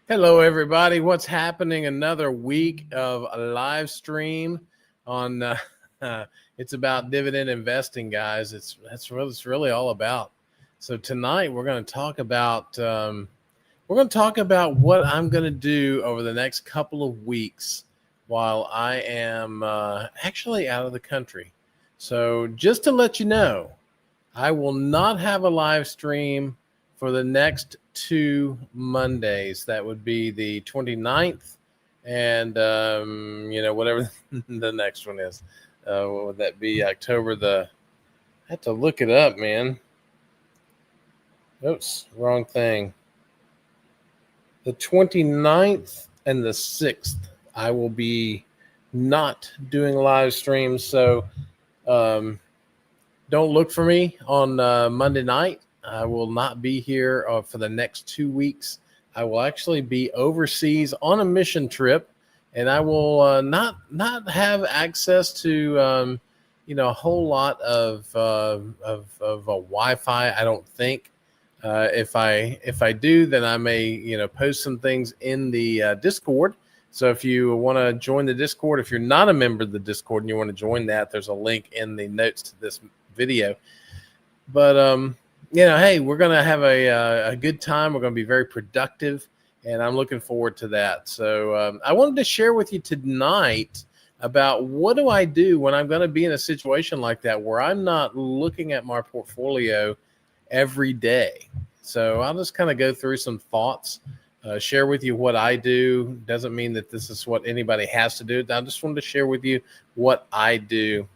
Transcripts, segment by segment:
Hello, everybody. What's happening? Another week of a live stream on. It's about dividend investing, guys. It's really all about. So tonight we're going to talk about what I'm going to do over the next couple of weeks while I am actually out of the country. So just to let you know, I will not have a live stream for the next two Mondays. That would be the 29th and, whatever the next one is. What would that be? October I have to look it up, man. Oops, wrong thing. The 29th and the 6th, I will be not doing live streams. So, don't look for me on Monday night. I will not be here for the next 2 weeks. I will actually be overseas on a mission trip, and I will not have access to a whole lot of Wi-Fi. I don't think. If I do, then I may post some things in the Discord. So if you want to join the Discord, if you're not a member of the Discord and you want to join that, there's a link in the notes to this video. But hey, we're gonna have a good time. We're gonna be very productive, and I'm looking forward to that. So I wanted to share with you tonight about what do I do when I'm going to be in a situation like that where I'm not looking at my portfolio every day. So I'll just kind of go through some thoughts, share with you what I do. Doesn't mean that this is what anybody has to do. I just wanted to share with you what I do.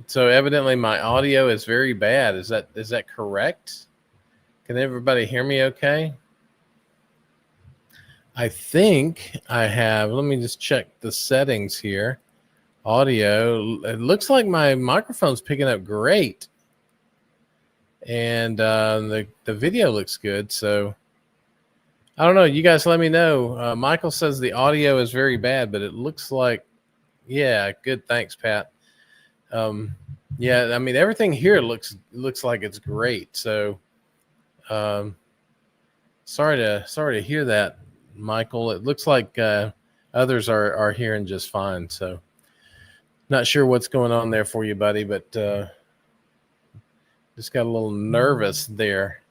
So evidently my audio is very bad. Is that correct? Can everybody hear me okay? I think I have, let me just check the settings here. Audio, it looks like my microphone's picking up great. And the video looks good. So I don't know. You guys let me know. Michael says the audio is very bad, but it looks like, yeah, good. Thanks, Pat. Yeah, I mean, everything here looks like it's great. So sorry to hear that, Michael. It looks like others are hearing just fine. So not sure what's going on there for you, buddy, but just got a little nervous there.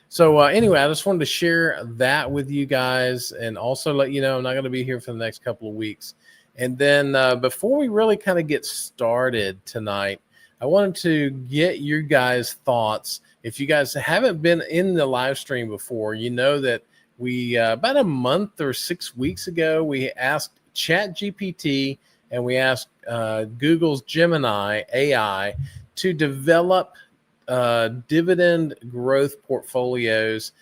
So anyway, I just wanted to share that with you guys and also let you know I'm not going to be here for the next couple of weeks. And then before we really kind of get started tonight, I wanted to get your guys' thoughts. If you guys haven't been in the live stream before, you know that we about a month or 6 weeks ago, we asked ChatGPT and we asked Google's Gemini AI to develop dividend growth portfolios,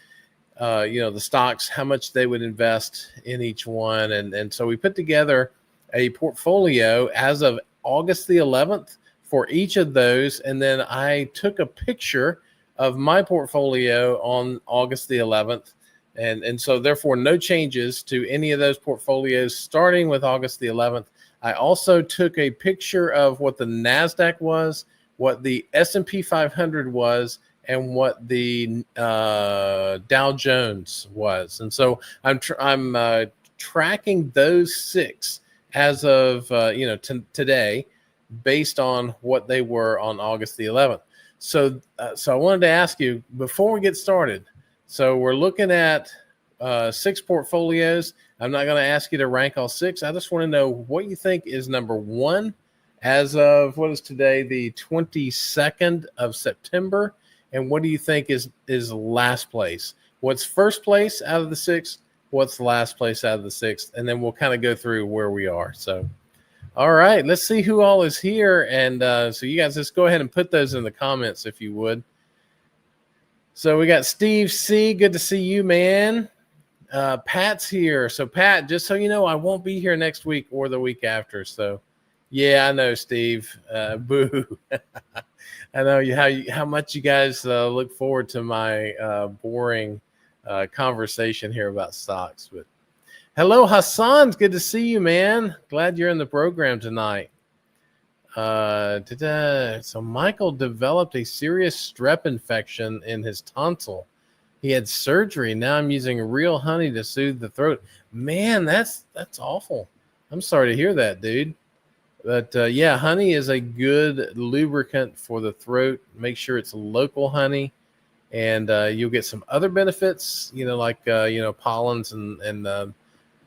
the stocks, how much they would invest in each one. And so we put together a portfolio as of August the 11th for each of those. And then I took a picture of my portfolio on August the 11th. And so therefore no changes to any of those portfolios starting with August the 11th. I also took a picture of what the NASDAQ was, what the S&P 500 was, and what the Dow Jones was. And so I'm tracking those six as of today, based on what they were on August the 11th. So I wanted to ask you before we get started. So we're looking at 6 portfolios. I'm not going to ask you to rank all 6. I just want to know what you think is number 1 as of what is today, the 22nd of September, and what do you think is last place? What's first place out of the 6? What's last place out of the 6? And then we'll kind of go through where we are. So, all right, let's see who all is here. And so you guys just go ahead and put those in the comments if you would. So we got Steve C. Good to see you, man. Pat's here. So Pat, just so you know, I won't be here next week or the week after. So yeah, I know, Steve. Boo. I know how much you guys look forward to my boring conversation here about stocks. But hello, Hassan. It's good to see you, man. Glad you're in the program tonight. So Michael developed a serious strep infection in his tonsil. He had surgery. Now I'm using real honey to soothe the throat. Man, that's awful. I'm sorry to hear that, dude. But yeah, honey is a good lubricant for the throat. Make sure it's local honey, and you'll get some other benefits. Like pollens and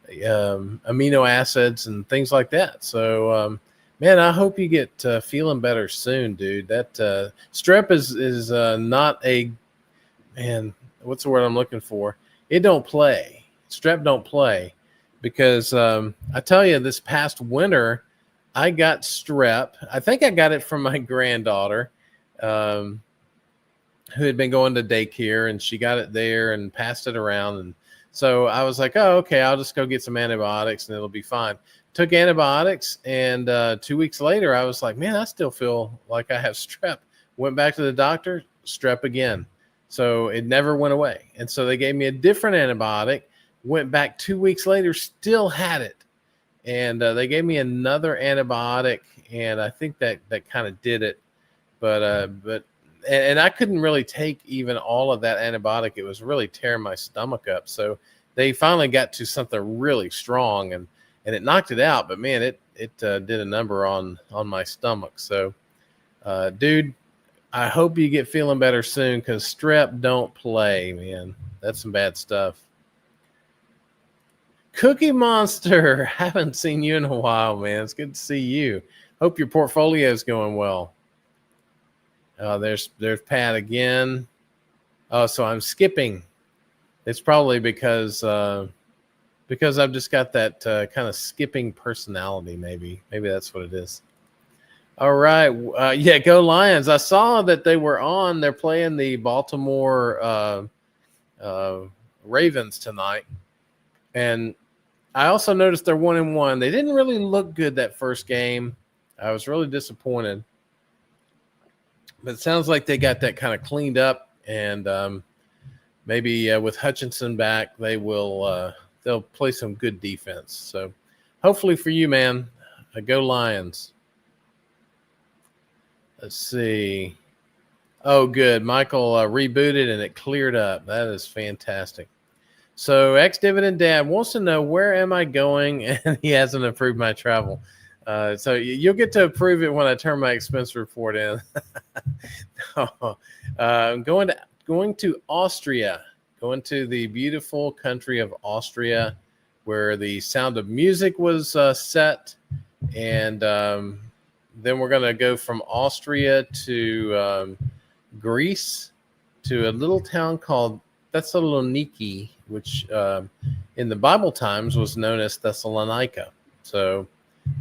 amino acids and things like that. So, man, I hope you get feeling better soon, dude. That strep is not a man. What's the word I'm looking for? It don't play. Strep don't play, because I tell you, this past winter, I got strep. I think I got it from my granddaughter, um, who had been going to daycare, and she got it there and passed it around. And so I was like, oh, okay, I'll just go get some antibiotics and it'll be fine. Took antibiotics, and 2 weeks later, I was like, man, I still feel like I have strep. Went back to the doctor, strep again. So it never went away. And so they gave me a different antibiotic, went back 2 weeks later, still had it. And they gave me another antibiotic, and I think that kind of did it. But I couldn't really take even all of that antibiotic. It was really tearing my stomach up. So they finally got to something really strong, and it knocked it out. But man, it did a number on my stomach. So, dude, I hope you get feeling better soon, because strep don't play, man. That's some bad stuff. Cookie Monster, haven't seen you in a while, man. It's good to see you. Hope your portfolio is going well. There's Pat again. Oh, so I'm skipping. It's probably because I've just got that kind of skipping personality. Maybe that's what it is. All right. Yeah, go Lions. I saw that they were on. They're playing the Baltimore Ravens tonight. And I also noticed they're 1-1. They didn't really look good that first game. I was really disappointed. But it sounds like they got that kind of cleaned up, and maybe with Hutchinson back, they'll play some good defense. So hopefully for you, man, go Lions. Let's see. Oh, good. Michael rebooted and it cleared up. That is fantastic. So ex-dividend dad wants to know, where am I going? And he hasn't approved my travel. So you'll get to approve it when I turn my expense report in. I'm going to Austria, going to the beautiful country of Austria, where the Sound of Music was set. And then we're going to go from Austria to Greece, to a little town called Thessaloniki, which in the Bible times was known as Thessalonica. So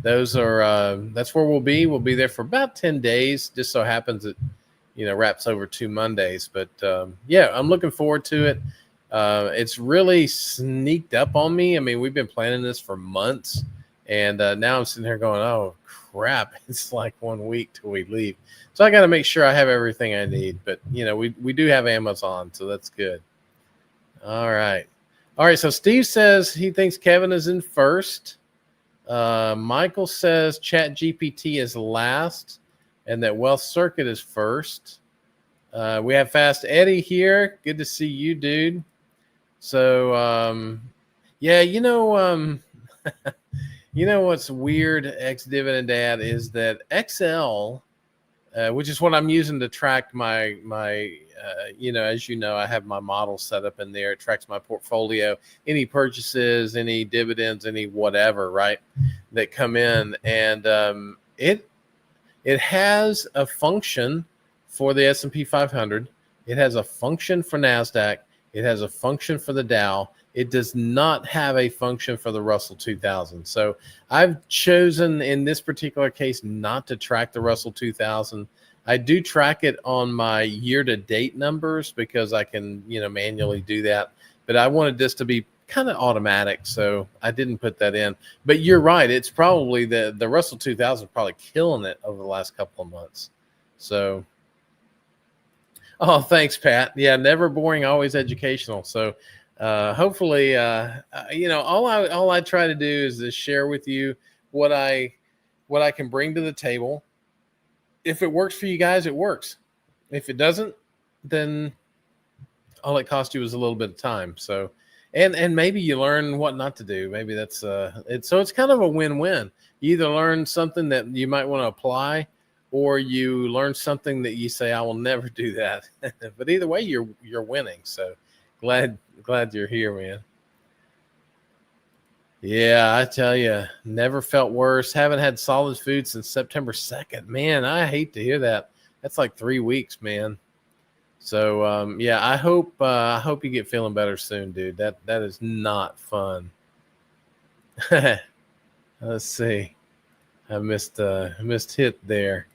those are that's where we'll be. We'll be there for about 10 days. Just so happens it wraps over 2 Mondays. But yeah, I'm looking forward to it. It's really sneaked up on me. I mean, we've been planning this for months, and now I'm sitting here going, oh crap, it's like 1 week till we leave. So I got to make sure I have everything I need. But we do have Amazon, so that's good. All right. So Steve says he thinks Kevin is in first. Michael says Chat GPT is last, and that Wealth Circuit is first. We have Fast Eddie here. Good to see you, dude. So yeah, what's weird, ex-dividend dad, is that XL, which is what I'm using to track my as I have my model set up in there. It tracks my portfolio, any purchases, any dividends, any whatever, right, that come in. And it has a function for the S&P 500. It has a function for NASDAQ. It has a function for the Dow. It does not have a function for the Russell 2000. So I've chosen in this particular case not to track the Russell 2000. I do track it on my year-to-date numbers because I can, manually do that. But I wanted this to be kind of automatic, so I didn't put that in. But you're right. It's probably the Russell 2000 probably killing it over the last couple of months. So, oh, thanks, Pat. Yeah, never boring, always educational. So hopefully, all I try to do is just share with you what I can bring to the table. If it works for you guys, it works. If it doesn't, then all it cost you was a little bit of time. So, and maybe you learn what not to do. Maybe that's it's kind of a win-win. You either learn something that you might want to apply, or you learn something that you say, I will never do that. But either way, you're winning. So glad you're here, man. Yeah, I tell you, never felt worse. Haven't had solid food since September 2nd. Man, I hate to hear that. That's like 3 weeks, man. So yeah, I hope you get feeling better soon, dude. That is not fun. Let's see. I missed hit there.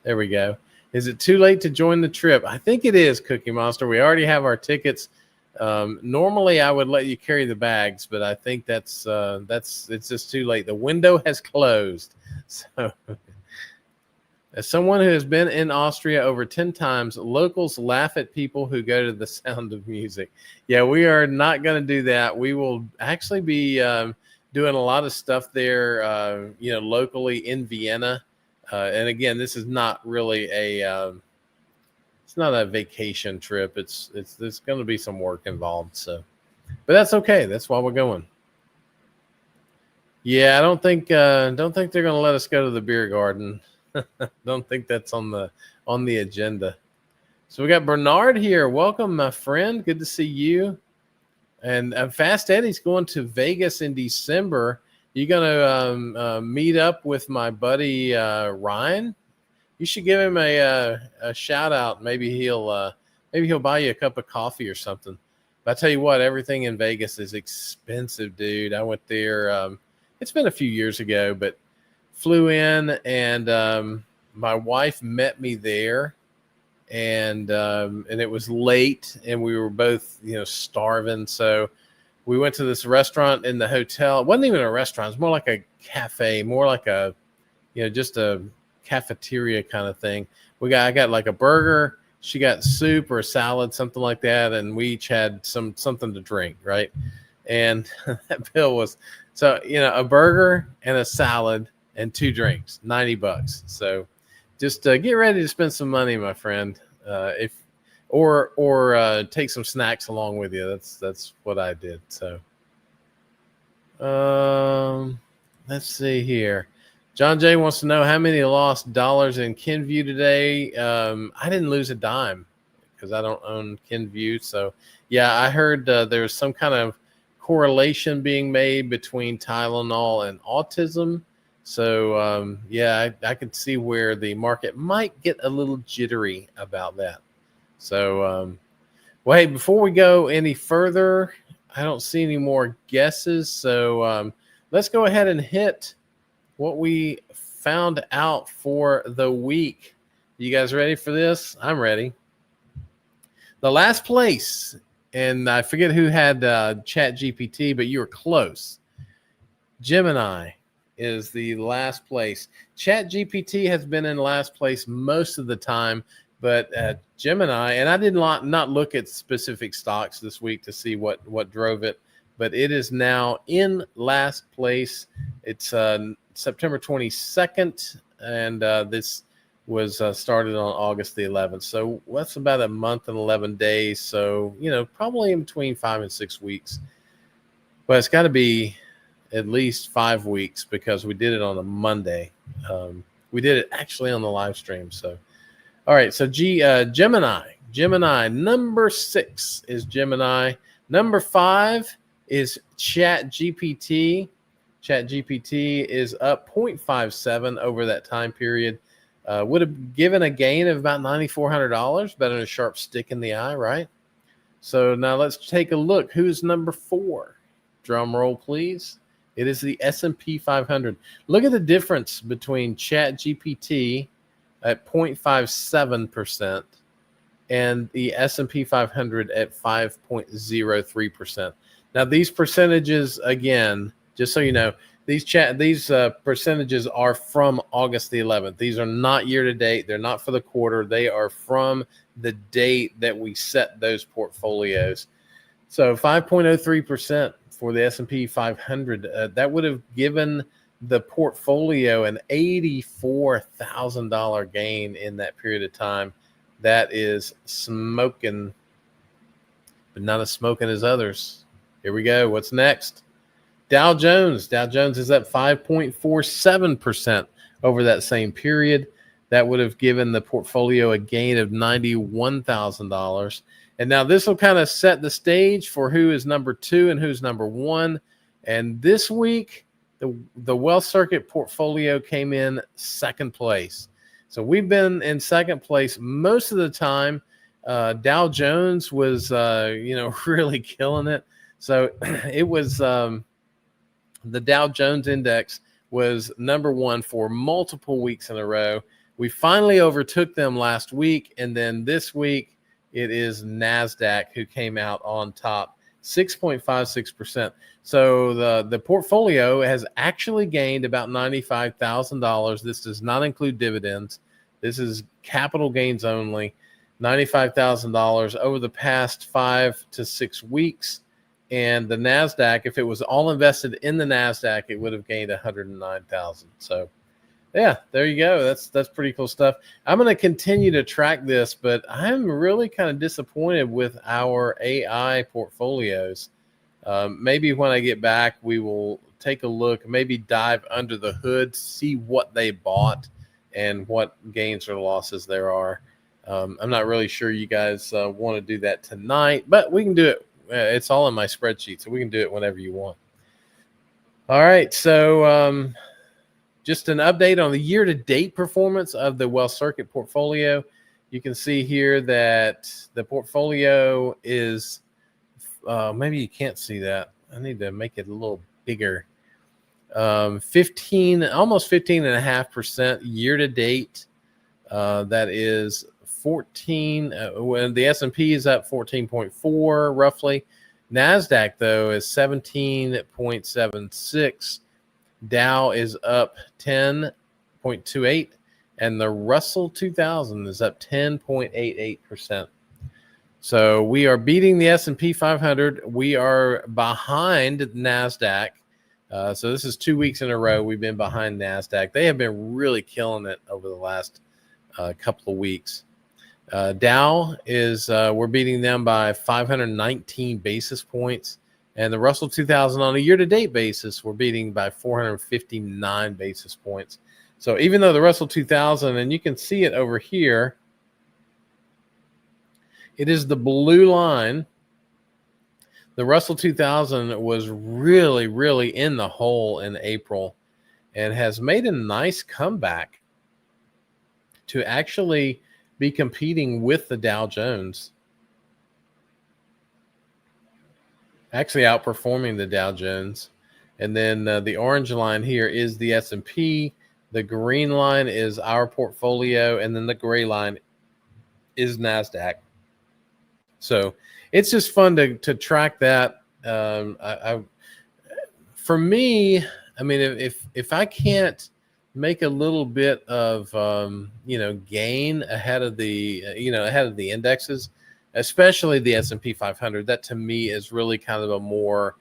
There we go. Is it too late to join the trip? I think it is, Cookie Monster. We already have our tickets. Normally I would let you carry the bags, but I think that's it's just too late. The window has closed. So as someone who has been in Austria over 10 times, locals laugh at people who go to the Sound of Music. Yeah, we are not going to do that. We will actually be doing a lot of stuff there, locally in Vienna. And again, this is not really it's not a vacation trip. There's going to be some work involved. So, but that's okay. That's why we're going. Yeah, I don't think they're going to let us go to the beer garden. Don't think that's on the agenda. So we got Bernard here. Welcome, my friend. Good to see you. And Fast Eddie's going to Vegas in December. You gonna meet up with my buddy Ryan? You should give him a shout out. Maybe he'll buy you a cup of coffee or something. But I tell you what, everything in Vegas is expensive, dude. I went there. It's been a few years ago, but flew in, and my wife met me there, and it was late, and we were both starving. So we went to this restaurant in the hotel. It wasn't even a restaurant. It was more like a cafe, more like a just a cafeteria kind of thing. I got like a burger. She got soup or a salad, something like that, and we each had something to drink, right? And that bill was a burger and a salad and 2 drinks, $90. So just get ready to spend some money, my friend. Or take some snacks along with you. That's what I did. So let's see here. John Jay wants to know how many lost dollars in Kenview today. I didn't lose a dime because I don't own Kenview. So yeah, I heard there's some kind of correlation being made between Tylenol and autism. So yeah, I could see where the market might get a little jittery about that. So well, hey, before we go any further, I don't see any more guesses. So let's go ahead and hit what we found out for the week. You guys ready for this? I'm ready. The last place, and I forget who had Chat GPT, but you were close. Gemini is the last place. Chat GPT has been in last place most of the time, but Gemini, and I did not look at specific stocks this week to see what drove it, but it is now in last place. It's September 22nd, and this was started on August the 11th. So that's about a month and 11 days. So, probably in between 5 and 6 weeks. But it's got to be at least 5 weeks because we did it on a Monday. We did it actually on the live stream. So, all right. So Gemini, number 6 is Gemini. Number 5 is Chat GPT. Chat GPT is up 0.57 over that time period. Would have given a gain of about $9,400, better than a sharp stick in the eye, right? So now let's take a look. Who's number 4? Drum roll, please. It is the S&P 500. Look at the difference between Chat GPT at 0.57% and the S&P 500 at 5.03%. Now these percentages, again, just so you know, these percentages are from August the 11th. These are not year to date. They're not for the quarter. They are from the date that we set those portfolios. So 5.03% for the S&P 500. That would have given the portfolio an $84,000 gain in that period of time. That is smoking. but not as smoking as others. Here we go. What's next? Dow Jones. Dow Jones is up 5.47% over that same period. That would have given the portfolio a gain of $91,000. And now this will kind of set the stage for who is number 2 and who's number 1. And this week, the Wealth Circuit portfolio came in second place. So we've been in second place most of the time. Dow Jones was, really killing it. So it was the Dow Jones index was number 1 for multiple weeks in a row. We finally overtook them last week, and then this week it is NASDAQ who came out on top, 6.56%. So the portfolio has actually gained about $95,000. This does not include dividends. This is capital gains only, $95,000 over the past 5 to 6 weeks. And the NASDAQ, if it was all invested in the NASDAQ, it would have gained $109,000. So yeah, there you go. That's pretty cool stuff. I'm going to continue to track this, but I'm really kind of disappointed with our AI portfolios. Maybe when I get back, we will take a look, maybe dive under the hood, see what they bought and what gains or losses there are. I'm not really sure you guys want to do that tonight, but we can do it. It's all in my spreadsheet, so we can do it whenever you want. All right, so just an update on the year-to-date performance of the Wealth Circuit portfolio. You can see here that the portfolio is, maybe you can't see that. I need to make it a little bigger. 15.5% year-to-date. That is 14. When the S&P is up 14.4 roughly. NASDAQ, though, is 17.76. Dow is up 10.28, and the Russell 2000 is up 10.88%. So we are beating the S&P 500. We are behind NASDAQ. So this is 2 weeks in a row we've been behind NASDAQ. They have been really killing it over the last couple of weeks. Dow is, we're beating them by 519 basis points. And the Russell 2000 on a year-to-date basis, we're beating by 459 basis points. So even though the Russell 2000, and you can see it over here, it is the blue line. The Russell 2000 was really, really in the hole in April and has made a nice comeback to actually be competing with the Dow Jones. Actually outperforming the Dow Jones. And then the orange line here is the S&P. The green line is our portfolio. And then the gray line is NASDAQ. So it's just fun to track that. For me, I mean, if I can't make a little bit of, gain ahead of the indexes, especially the S&P 500. That to me is really kind of a more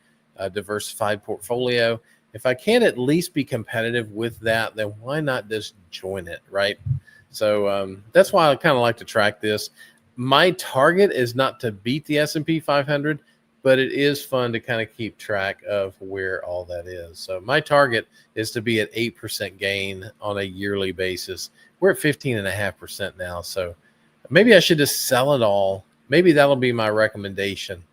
diversified portfolio. If I can't at least be competitive with that, then why not just join it, right? So that's why I kind of like to track this. My target is not to beat the S&P 500, but it is fun to kind of keep track of where all that is. So my target is to be at 8% gain on a yearly basis. We're at 15.5% now. So maybe I should just sell it all. Maybe that'll be my recommendation.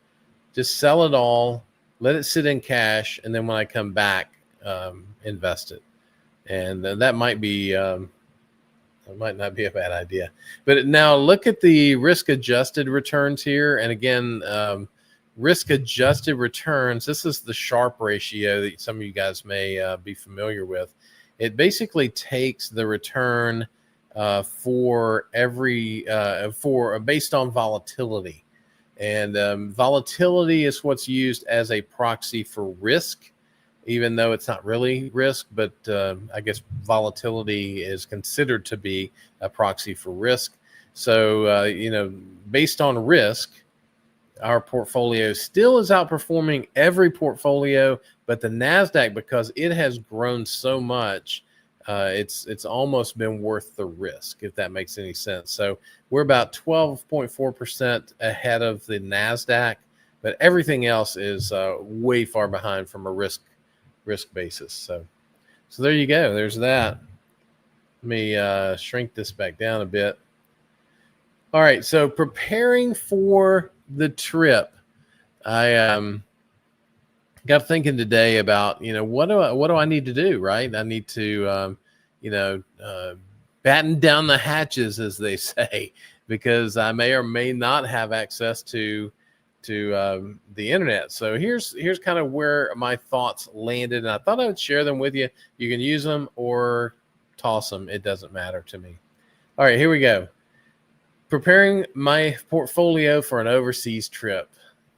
Just sell it all, let it sit in cash, and then when I come back, invest it. And that might be, it might not be a bad idea. But now look at the risk-adjusted returns here. And again, risk-adjusted returns, this is the Sharpe ratio that some of you guys may be familiar with. It basically takes the return for every based on volatility, and volatility is what's used as a proxy for risk, even though it's not really risk, but I guess volatility is considered to be a proxy for risk. So based on risk, our portfolio still is outperforming every portfolio, but the NASDAQ, because it has grown so much, it's almost been worth the risk, if that makes any sense. So we're about 12.4% ahead of the NASDAQ. but everything else is way far behind from a risk basis. So there you go. There's that. Let me shrink this back down a bit. All right. So preparing for the trip, I got thinking today about, what do I need to do? Right. I need to, batten down the hatches, as they say, because I may or may not have access to the internet. So here's kind of where my thoughts landed, and I thought I would share them with you. You can use them or toss them. It doesn't matter to me. All right, here we go. Preparing my portfolio for an overseas trip.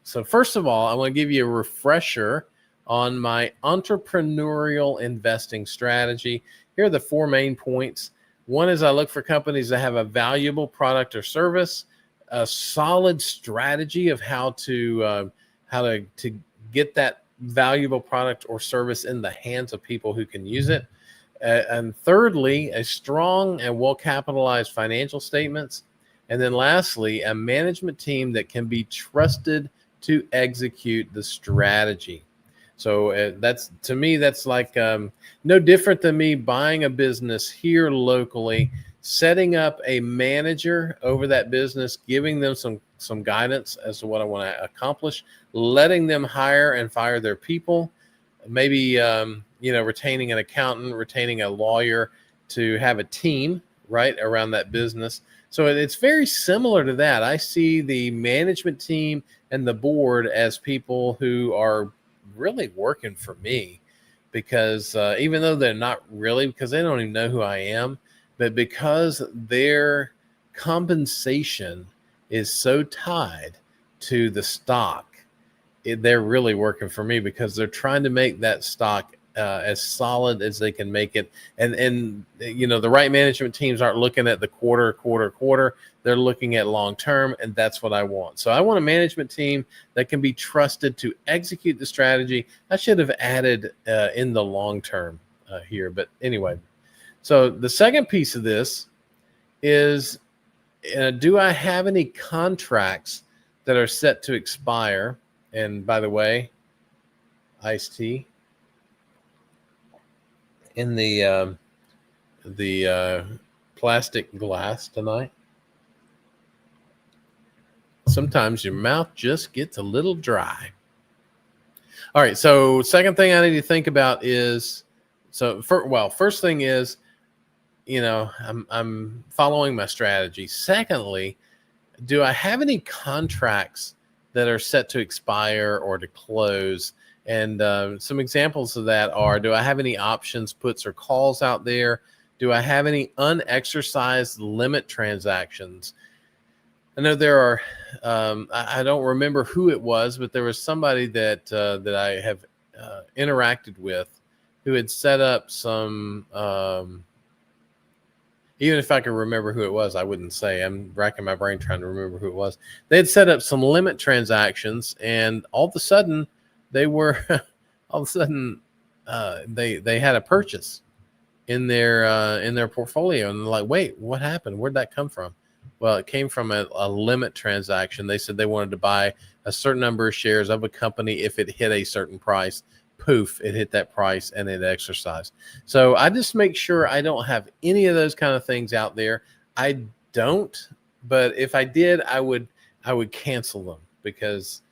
So first of all, I want to give you a refresher on my entrepreneurial investing strategy. Here are the 4 main points. One is I look for companies that have a valuable product or service, a solid strategy of how to get that valuable product or service in the hands of people who can use it. And thirdly, a strong and well-capitalized financial statements. And then lastly, a management team that can be trusted to execute the strategy. So that's, to me, that's like no different than me buying a business here locally, setting up a manager over that business, giving them some guidance as to what I want to accomplish, letting them hire and fire their people, maybe retaining an accountant, retaining a lawyer to have a team right around that business. So it's very similar to that. I see the management team and the board as people who are really working for me, because even though they're not really, because they don't even know who I am, but because their compensation is so tied to the stock, they're really working for me, because they're trying to make that stock as solid as they can make it. And the right management teams aren't looking at the quarter. They're looking at long term, and that's what I want. So I want a management team that can be trusted to execute the strategy. I should have added in the long term here, but anyway. So the second piece of this is, do I have any contracts that are set to expire? And by the way, iced tea in the plastic glass tonight. Sometimes your mouth just gets a little dry. All right. So second thing I need to think about is, first thing is, I'm following my strategy. Secondly, do I have any contracts that are set to expire or to close? And some examples of that are, do I have any options, puts, or calls out there? Do I have any unexercised limit transactions? I know there are, I don't remember who it was, but there was somebody that I have interacted with who had set up some, even if I could remember who it was, I wouldn't say. I'm racking my brain trying to remember who it was. They had set up some limit transactions, and all of a sudden they had a purchase in their portfolio, and they're like, wait, what happened? Where'd that come from? Well, it came from a limit transaction. They said they wanted to buy a certain number of shares of a company if it hit a certain price. Poof, it hit that price and it exercised. So I just make sure I don't have any of those kind of things out there. I don't, but if I did, I would cancel them, because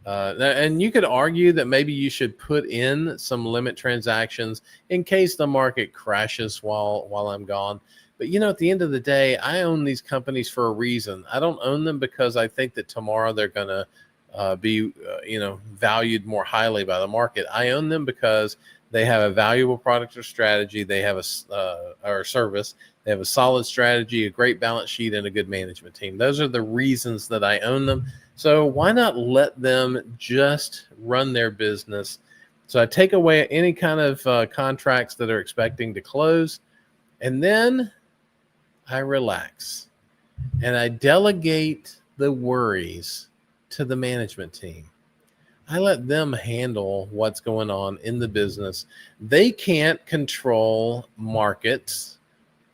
and you could argue that maybe you should put in some limit transactions in case the market crashes while I'm gone. But at the end of the day, I own these companies for a reason. I don't own them because I think that tomorrow they're going to be valued more highly by the market. I own them because they have a valuable product or strategy. They have or service. They have a solid strategy, a great balance sheet, and a good management team. Those are the reasons that I own them. So why not let them just run their business? So I take away any kind of contracts that are expecting to close, and then I relax and I delegate the worries to the management team. I let them handle what's going on in the business. They can't control markets.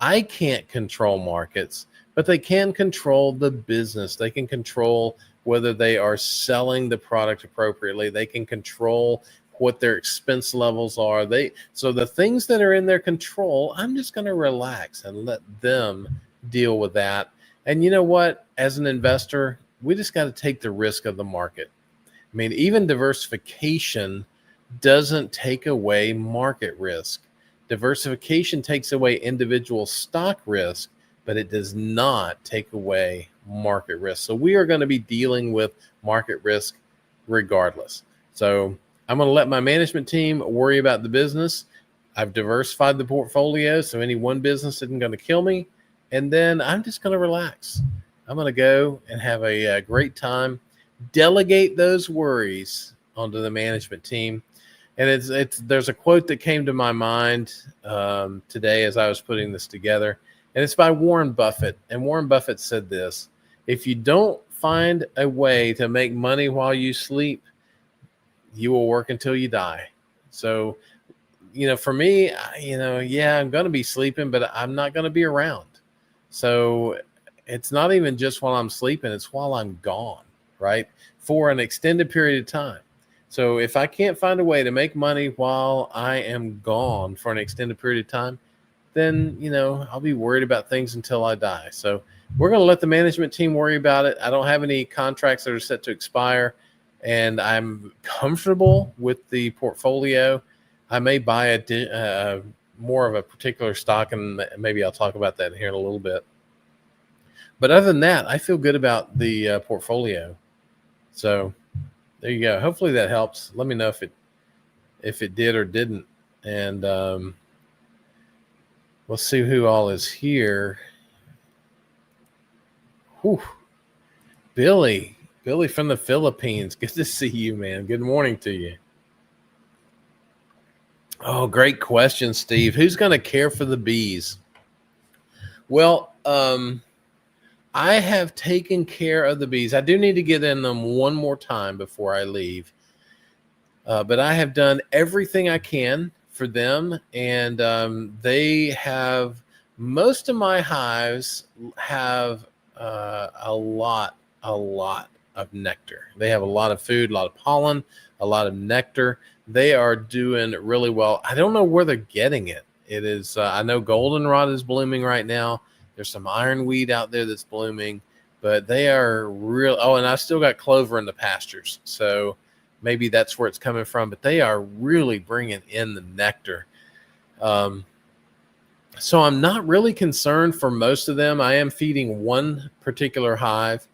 I can't control markets, but they can control the business. They can control whether they are selling the product appropriately. They can control what their expense levels are. So the things that are in their control, I'm just going to relax and let them deal with that. And you know what? As an investor, we just got to take the risk of the market. I mean, even diversification doesn't take away market risk. Diversification takes away individual stock risk, but it does not take away market risk. So we are going to be dealing with market risk regardless. So I'm going to let my management team worry about the business. I've diversified the portfolio, so any one business isn't going to kill me. And then I'm just going to relax. I'm going to go and have a great time. Delegate those worries onto the management team. And there's a quote that came to my mind today as I was putting this together, and it's by Warren Buffett. And Warren Buffett said this: if you don't find a way to make money while you sleep, you will work until you die. So, for me, yeah, I'm going to be sleeping, but I'm not going to be around. So it's not even just while I'm sleeping, it's while I'm gone, right? For an extended period of time. So if I can't find a way to make money while I am gone for an extended period of time, then, I'll be worried about things until I die. So we're going to let the management team worry about it. I don't have any contracts that are set to expire, and I'm comfortable with the portfolio. I may buy more of a particular stock, and maybe I'll talk about that here in a little bit. But other than that, I feel good about the portfolio. So there you go. Hopefully that helps. Let me know if it did or didn't. And we'll see who all is here. Whew. Billy from the Philippines. Good to see you, man. Good morning to you. Oh, great question, Steve. Who's going to care for the bees? Well, I have taken care of the bees. I do need to get in them one more time before I leave. But I have done everything I can for them. And they have, most of my hives have a lot of nectar. They have a lot of food, a lot of pollen, a lot of nectar. They are doing really well. I don't know where they're getting it. It is, I know goldenrod is blooming right now. There's some ironweed out there that's blooming, but they are real. Oh, and I've still got clover in the pastures. So maybe that's where it's coming from, but they are really bringing in the nectar. So I'm not really concerned for most of them. I am feeding one particular hive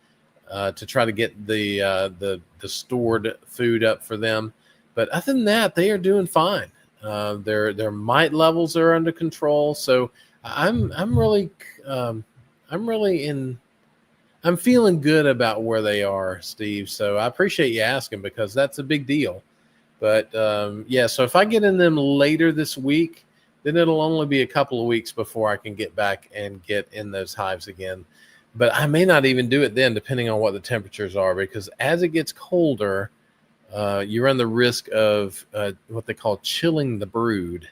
to try to get the stored food up for them. But other than that, they are doing fine. Their mite levels are under control. So I'm feeling good about where they are, Steve. So I appreciate you asking, because that's a big deal. But yeah, so if I get in them later this week, then it'll only be a couple of weeks before I can get back and get in those hives again. But I may not even do it then, depending on what the temperatures are, because as it gets colder, you run the risk of what they call chilling the brood.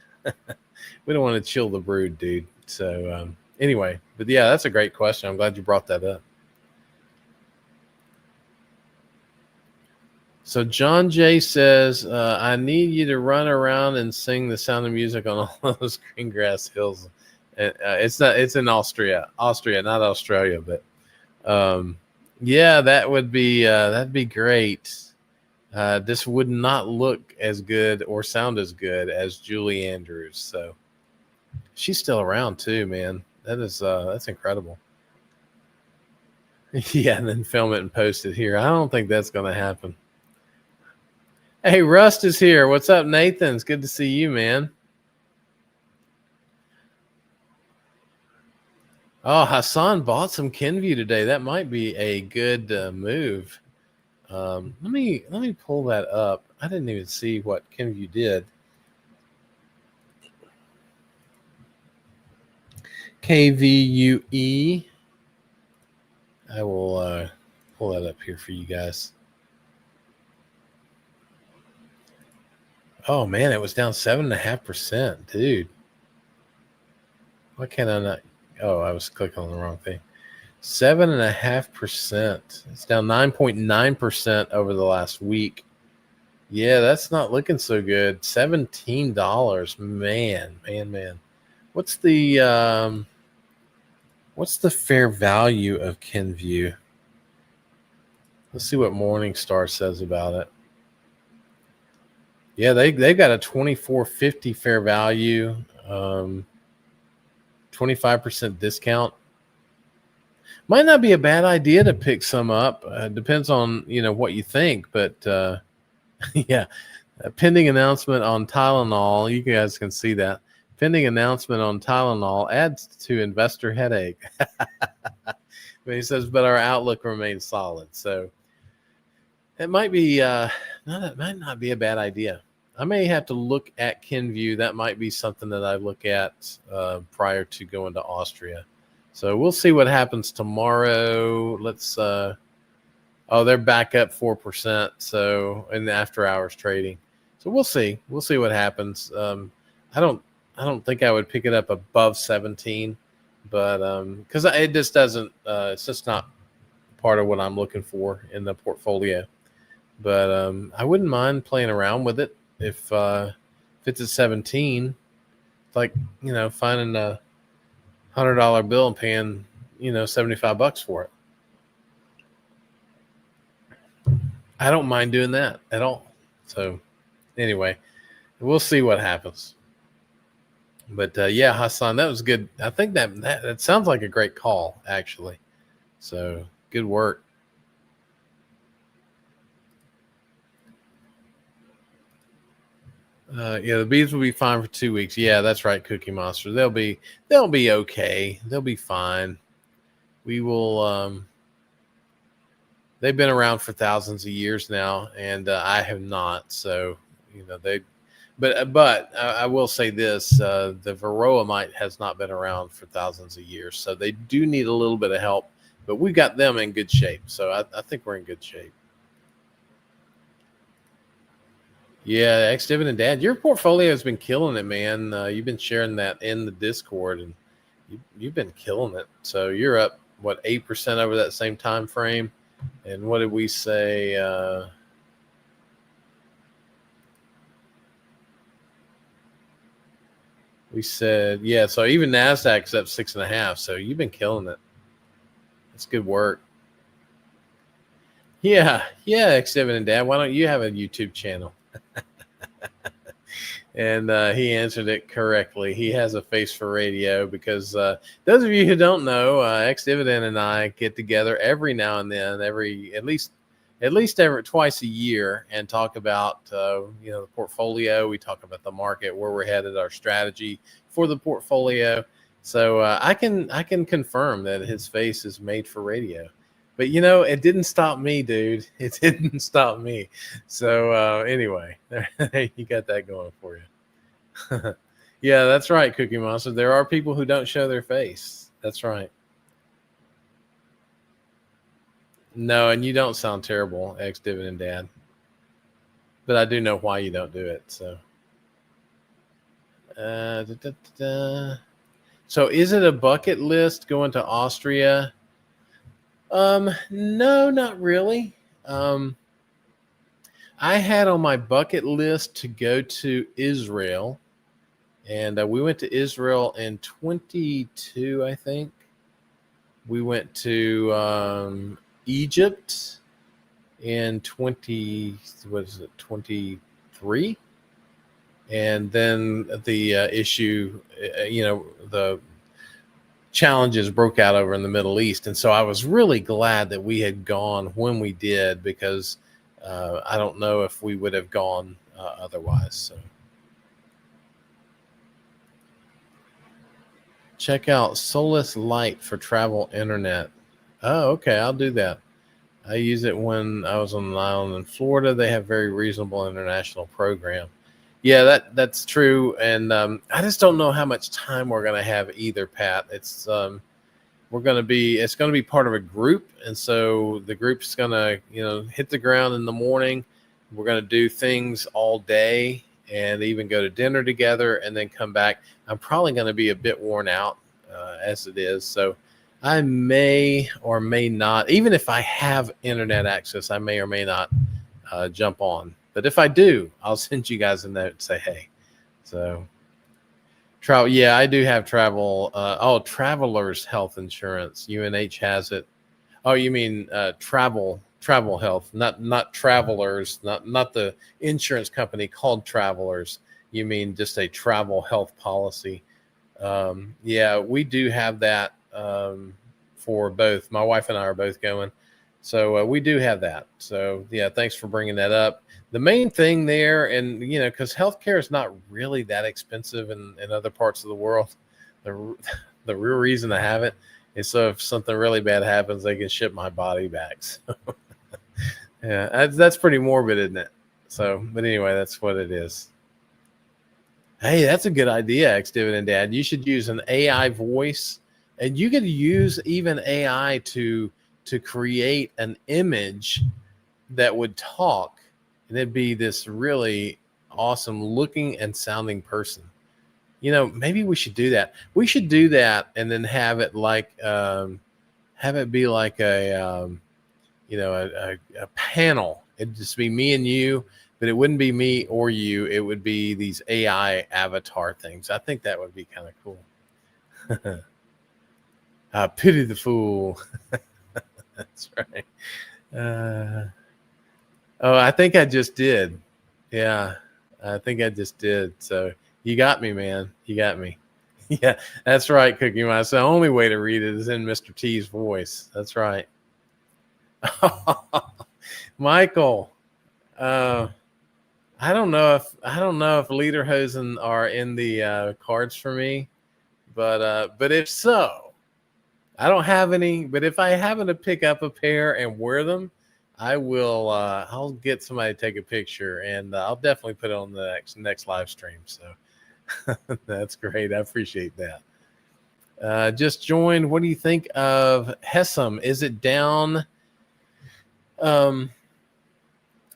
We don't want to chill the brood, dude. So anyway, but yeah, that's a great question. I'm glad you brought that up. So John J says, I need you to run around and sing The Sound of Music on all those green grass hills. It's in Austria, not Australia, but yeah, that'd be great. This would not look as good or sound as good as Julie Andrews. So she's still around too, man. That's incredible. Yeah, and then film it and post it here. I don't think that's going to happen. Hey, Rust is here. What's up, Nathan? It's good to see you, man. Oh, Hassan bought some Kenvue today. That might be a good move. Let me pull that up. I didn't even see what Kenvue did. KVUE. I will pull that up here for you guys. Oh man, it was down 7.5%, dude. Why can't I not? Oh, I was clicking on the wrong thing. 7.5%. It's down 9.9% over the last week. Yeah, that's not looking so good. $17. Man. What's the fair value of Kenview? Let's see what Morningstar says about it. Yeah, they've got a 24.50 fair value, 25% discount. Might not be a bad idea to pick some up. Depends on what you think, but yeah, a pending announcement on Tylenol. You guys can see that pending announcement on Tylenol adds to investor headache. But he says, but our outlook remains solid. So it might be it might not be a bad idea. I may have to look at Kenview. That might be something that I look at prior to going to Austria. So we'll see what happens tomorrow. Let's they're back up 4%. So in the after hours trading. So we'll see. We'll see what happens. I don't think I would pick it up above 17, but because it just doesn't. It's just not part of what I'm looking for in the portfolio. But I wouldn't mind playing around with it if it's at 17. Like finding a $100 bill and paying $75 for it. I don't mind doing that at all. So anyway, we'll see what happens. But yeah, Hassan, that was good. I think that sounds like a great call, actually. So good work. Yeah, the bees will be fine for 2 weeks. Yeah, that's right, Cookie Monster. They'll be okay. They'll be fine. We will. They've been around for thousands of years now, and I have not. So they. But I will say this: the Varroa mite has not been around for thousands of years, so they do need a little bit of help. But we got them in good shape, so I think we're in good shape. Yeah, ex-dividend dad, your portfolio has been killing it, man. You've been sharing that in the Discord, and you've been killing it. So you're up 8% over that same time frame. And what did we say? We said, yeah. So even Nasdaq's up 6.5. So you've been killing it. That's good work. Yeah, ex-dividend dad. Why don't you have a YouTube channel? And he answered it correctly. He has a face for radio because those of you who don't know, ex-dividend and I get together every now and then, at least every twice a year, and talk about the portfolio. We talk about the market, where we're headed, our strategy for the portfolio. So I can confirm that his face is made for radio. But it didn't stop me, dude. It didn't stop me. So anyway, you got that going for you. Yeah, that's right, Cookie Monster. There are people who don't show their face. That's right. No, and you don't sound terrible, ex-dividend dad. But I do know why you don't do it. So, so is it a bucket list going to Austria? No, not really. I had on my bucket list to go to Israel, and we went to Israel in 22, I think. We went to Egypt in 23? And then the issue, the challenges broke out over in the Middle East. And so I was really glad that we had gone when we did, because I don't know if we would have gone otherwise. So check out Solus Light for travel internet. Oh, okay. I'll do that. I use it when I was on an island in Florida. They have very reasonable international program. Yeah, that's true. And I just don't know how much time we're going to have either, Pat. It's going to be part of a group. And so the group's going to, hit the ground in the morning. We're going to do things all day and even go to dinner together and then come back. I'm probably going to be a bit worn out as it is. So I may or may not, even if I have internet access, I may or may not jump on. But if I do, I'll send you guys a note and say, hey. So travel, yeah, I do have travel. Travelers health insurance. UNH has it. Oh, you mean travel health, not travelers, not the insurance company called Travelers. You mean just a travel health policy. Yeah, we do have that for both. My wife and I are both going. So we do have that. So yeah, thanks for bringing that up. The main thing there, and because healthcare is not really that expensive in other parts of the world, the the real reason to have it is so if something really bad happens, they can ship my body back. So, yeah, that's pretty morbid, isn't it? So, but anyway, that's what it is. Hey, that's a good idea, Ex Dividend Dad. You should use an AI voice, and you could use even AI to create an image that would talk, and it'd be this really awesome looking and sounding person. Maybe we should do that. We should do that, and then have it have it be like a panel. It'd just be me and you, but it wouldn't be me or you. It would be these AI avatar things. I think that would be kind of cool. Pity the fool. That's right. I think I just did. Yeah, I think I just did. So you got me, man. You got me. Yeah, that's right, Cookie Mouse. The only way to read it is in Mr. T's voice. That's right. Michael, uh, I don't know if Lederhosen are in the cards for me, but if so, I don't have any. But if I happen to pick up a pair and wear them, I will. I'll get somebody to take a picture, and I'll definitely put it on the next live stream. So that's great. I appreciate that. Just joined. What do you think of Hessam? Is it down? Um,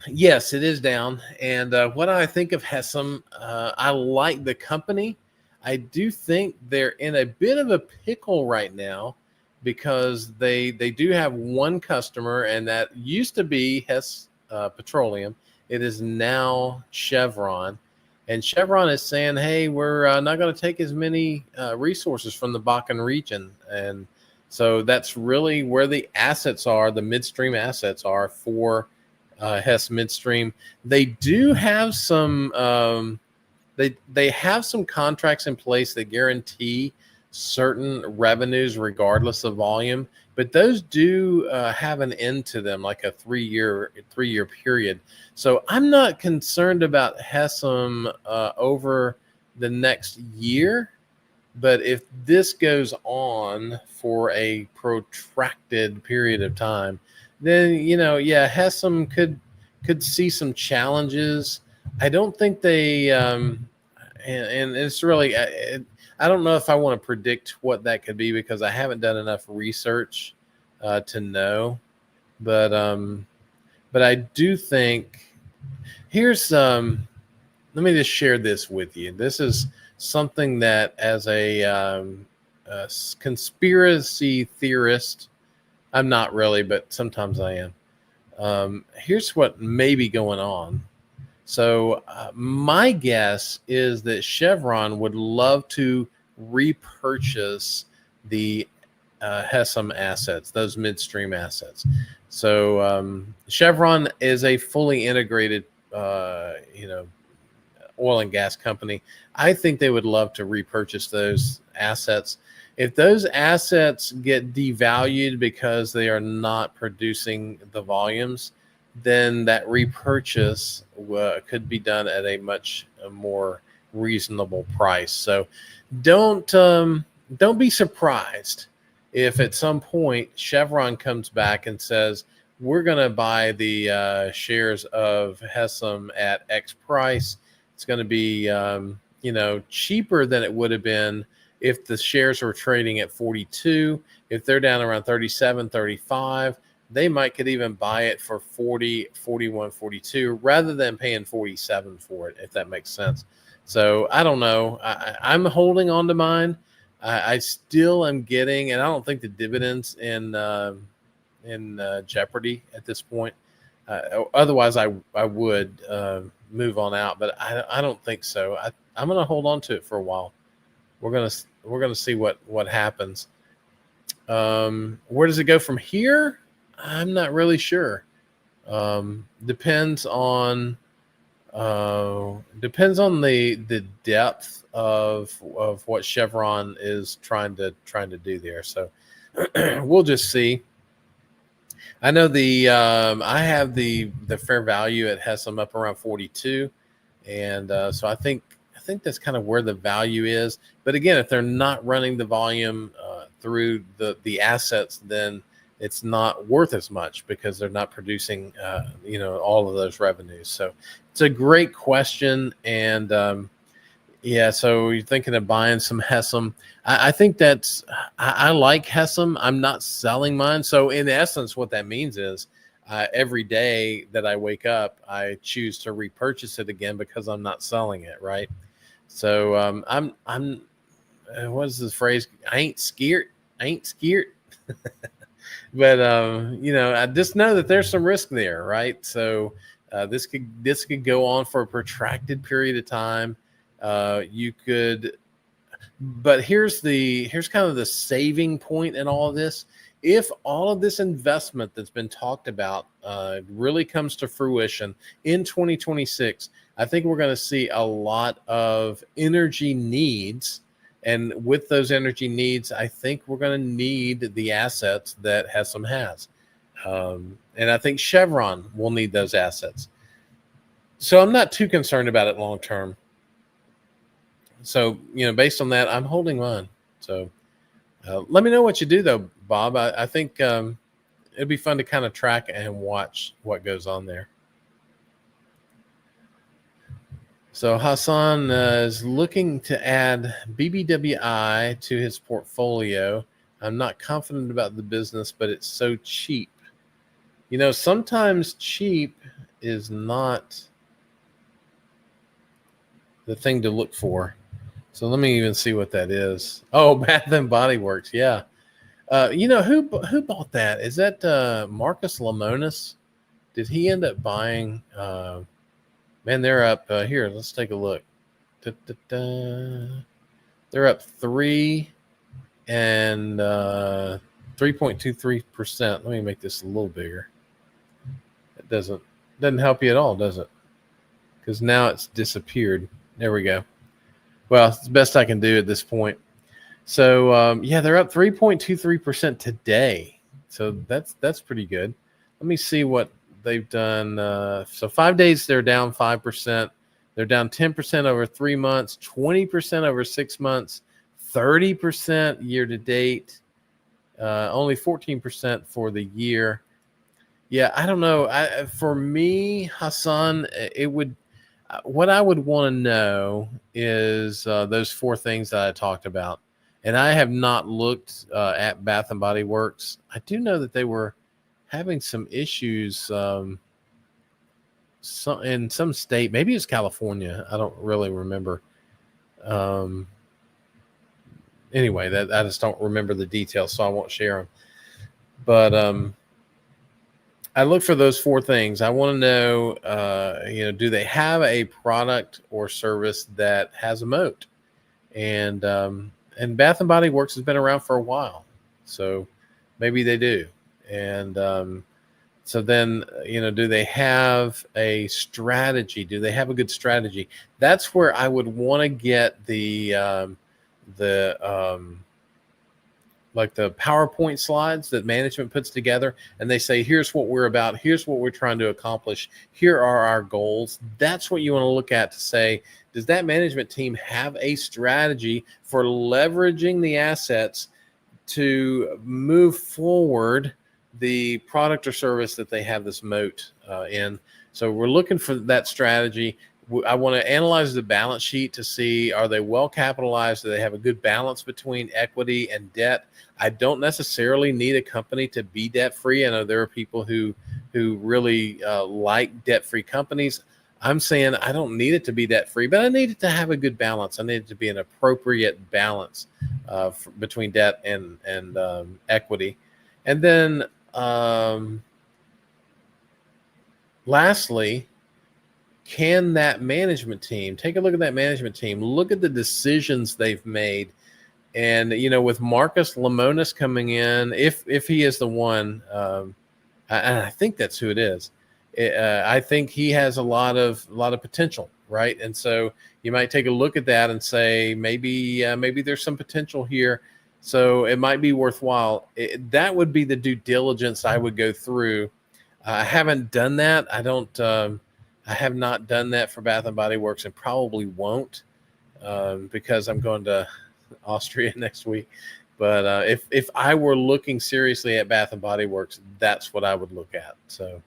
yes, it is down. And what I think of Hessam, I like the company. I do think they're in a bit of a pickle right now because they do have one customer, and that used to be Hess Petroleum. It is now Chevron. And Chevron is saying, hey, we're not going to take as many resources from the Bakken region. And so that's really where the assets are, the midstream assets are for Hess Midstream. They do have some they have some contracts in place that guarantee certain revenues regardless of volume, but those do have an end to them, like a three-year period. So I'm not concerned about Hessam over the next year, but if this goes on for a protracted period of time, then yeah, Hessam could see some challenges. I don't think they and it's really I don't know if I want to predict what that could be because I haven't done enough research to know. But I do think here's let me just share this with you. This is something that, as a conspiracy theorist, I'm not really, but sometimes I am. Here's what may be going on. So my guess is that Chevron would love to repurchase the Hessam assets, those midstream assets. So Chevron is a fully integrated, oil and gas company. I think they would love to repurchase those assets. If those assets get devalued because they are not producing the volumes, then that repurchase could be done at a much more reasonable price. So don't be surprised if at some point Chevron comes back and says, we're going to buy the shares of Hessam at X price. It's going to be cheaper than it would have been if the shares were trading at 42. If they're down around 37, 35, they could even buy it for 40, 41, 42 rather than paying 47 for it, if that makes sense. So I don't know. I'm holding on to mine, I still am getting, and I don't think the dividends in jeopardy at this point. Otherwise, I would move on out, but I don't think so. I'm going to hold on to it for a while. We're gonna see what happens. Where does it go from here? I'm not really sure. Depends on the depth of what Chevron is trying to do there. So we'll just see. I know I have the fair value. It has some up around 42, and so I think that's kind of where the value is. But again, if they're not running the volume through the assets, then it's not worth as much because they're not producing all of those revenues. So it's a great question, and yeah, so you're thinking of buying some Hessam. I think I like Hessam. I'm not selling mine. So in essence, what that means is every day that I wake up, I choose to repurchase it again because I'm not selling it, right? So I'm what is this phrase? I ain't scared. I ain't scared. But I just know that there's some risk there, right? So this could go on for a protracted period of time. You could, but here's kind of the saving point in all of this. If all of this investment that's been talked about really comes to fruition in 2026, I think we're going to see a lot of energy needs. And with those energy needs, I think we're going to need the assets that Hessam has. And I think Chevron will need those assets. So I'm not too concerned about it long term. So, based on that, I'm holding on. So let me know what you do, though, Bob. I think it'd be fun to kind of track and watch what goes on there. So Hassan is looking to add BBWI to his portfolio. I'm not confident about the business, but it's so cheap. Sometimes cheap is not the thing to look for. So let me even see what that is. Oh, Bath and Body Works. Yeah. Who bought that? Is that Marcus Lemonis? Did he end up buying? Man, they're up here. Let's take a look. They're up 3 and 3.23%. Let me make this a little bigger. It doesn't help you at all, does it? Because now it's disappeared. There we go. Well, it's the best I can do at this point. So they're up 3.23% today. So that's pretty good. Let me see what they've done. So 5 days, they're down 5%. They're down 10% over 3 months, 20% over 6 months, 30% year to date, only 14% for the year. Yeah, I don't know. For me, Hassan, what I would want to know is those 4 things that I talked about. And I have not looked at Bath and Body Works. I do know that they were having some issues in some state. Maybe it's California. I don't really remember. Anyway, that I just don't remember the details, so I won't share them. But I look for those 4 things. I want to know, do they have a product or service that has a moat? And Bath and Body Works has been around for a while, so maybe they do. And so then, do they have a strategy? Do they have a good strategy? That's where I would want to get the PowerPoint slides that management puts together, and they say, here's what we're about, here's what we're trying to accomplish, here are our goals. That's what you want to look at to say, does that management team have a strategy for leveraging the assets to move forward the product or service that they have this moat in? So we're looking for that strategy. I want to analyze the balance sheet to see, are they well capitalized? Do they have a good balance between equity and debt? I don't necessarily need a company to be debt free. I know there are people who really like debt free companies. I'm saying I don't need it to be debt free, but I need it to have a good balance. I need it to be an appropriate balance between debt and equity. And then lastly, can that management team take a look at that management team? Look at the decisions they've made. And with Marcus Lemonis coming in, if he is the one, and I think that's who it is. I think he has a lot of potential, right? And so you might take a look at that and say maybe there's some potential here, so it might be worthwhile. That would be the due diligence I would go through. I haven't done that. I have not done that for Bath and Body Works, and probably won't because I'm going to Austria next week. But if I were looking seriously at Bath and Body Works, that's what I would look at. So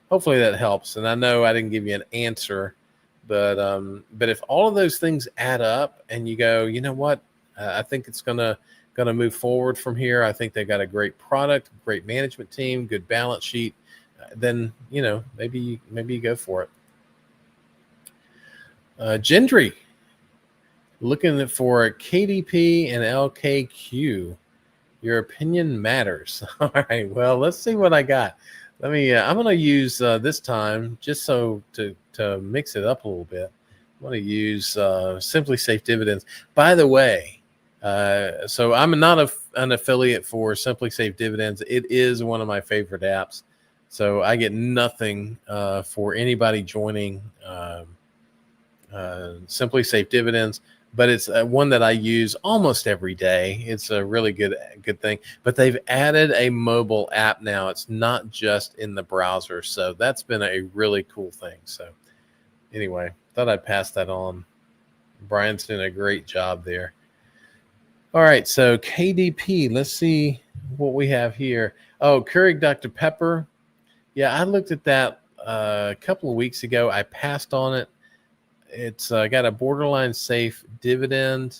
hopefully that helps. And I know I didn't give you an answer, but if all of those things add up and you go, you know what, I think it's gonna move forward from here. I think they got a great product, great management team, good balance sheet. Then maybe you go for it. Gendry, looking for a KDP and LKQ. Your opinion matters. All right. Well, let's see what I got. Let me. I'm going to use this time just so to mix it up a little bit. I'm going to use Simply Safe Dividends. By the way, so I'm not an affiliate for Simply Safe Dividends. It is one of my favorite apps. So I get nothing for anybody joining Simply Safe Dividends. But it's one that I use almost every day. It's a really good thing. But they've added a mobile app now. It's not just in the browser. So that's been a really cool thing. So anyway, thought I'd pass that on. Brian's doing a great job there. All right, so KDP, let's see what we have here. Oh, Keurig Dr. Pepper. Yeah, I looked at that a couple of weeks ago. I passed on it. It's got a borderline safe dividend.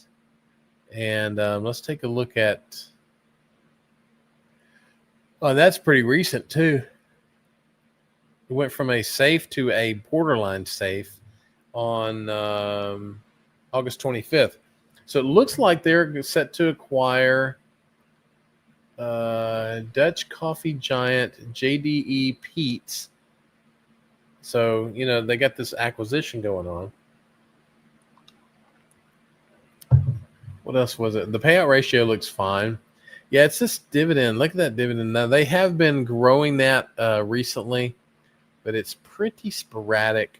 And let's take a look at. Oh, that's pretty recent too. It went from a safe to a borderline safe on August 25th. So it looks like they're set to acquire Dutch coffee giant JDE Peet's. So, they got this acquisition going on. What else was it? The payout ratio looks fine. Yeah, it's this dividend. Look at that dividend. Now, they have been growing that recently, but it's pretty sporadic.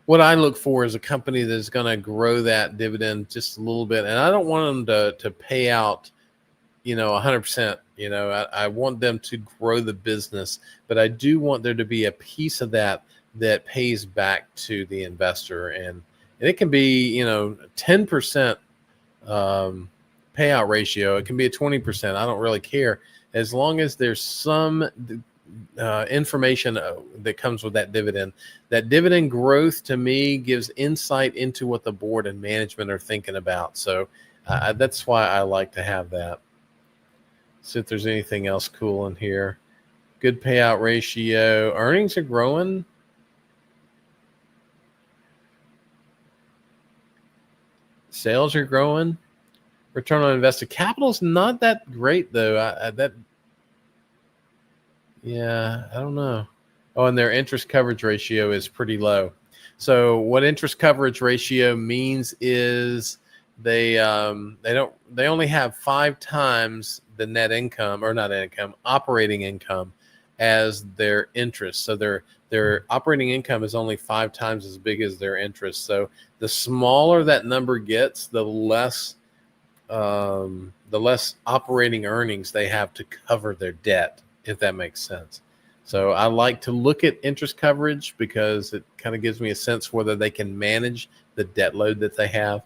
What I look for is a company that's going to grow that dividend just a little bit. And I don't want them to pay out, 100%. I want them to grow the business, but I do want there to be a piece of that pays back to the investor. And it can be, 10% payout ratio. It can be a 20%. I don't really care. As long as there's some information that comes with that dividend. That dividend growth to me gives insight into what the board and management are thinking about. So that's why I like to have that. See if there's anything else cool in here. Good payout ratio. Earnings are growing. Sales are growing. Return on invested capital is not that great though. I don't know. Oh, and their interest coverage ratio is pretty low. So what interest coverage ratio means is they only have 5 times the net income, or not income, operating income as their interest. So their operating income is only 5 times as big as their interest. So the smaller that number gets, the less operating earnings they have to cover their debt, if that makes sense. So I like to look at interest coverage because it kind of gives me a sense whether they can manage the debt load that they have.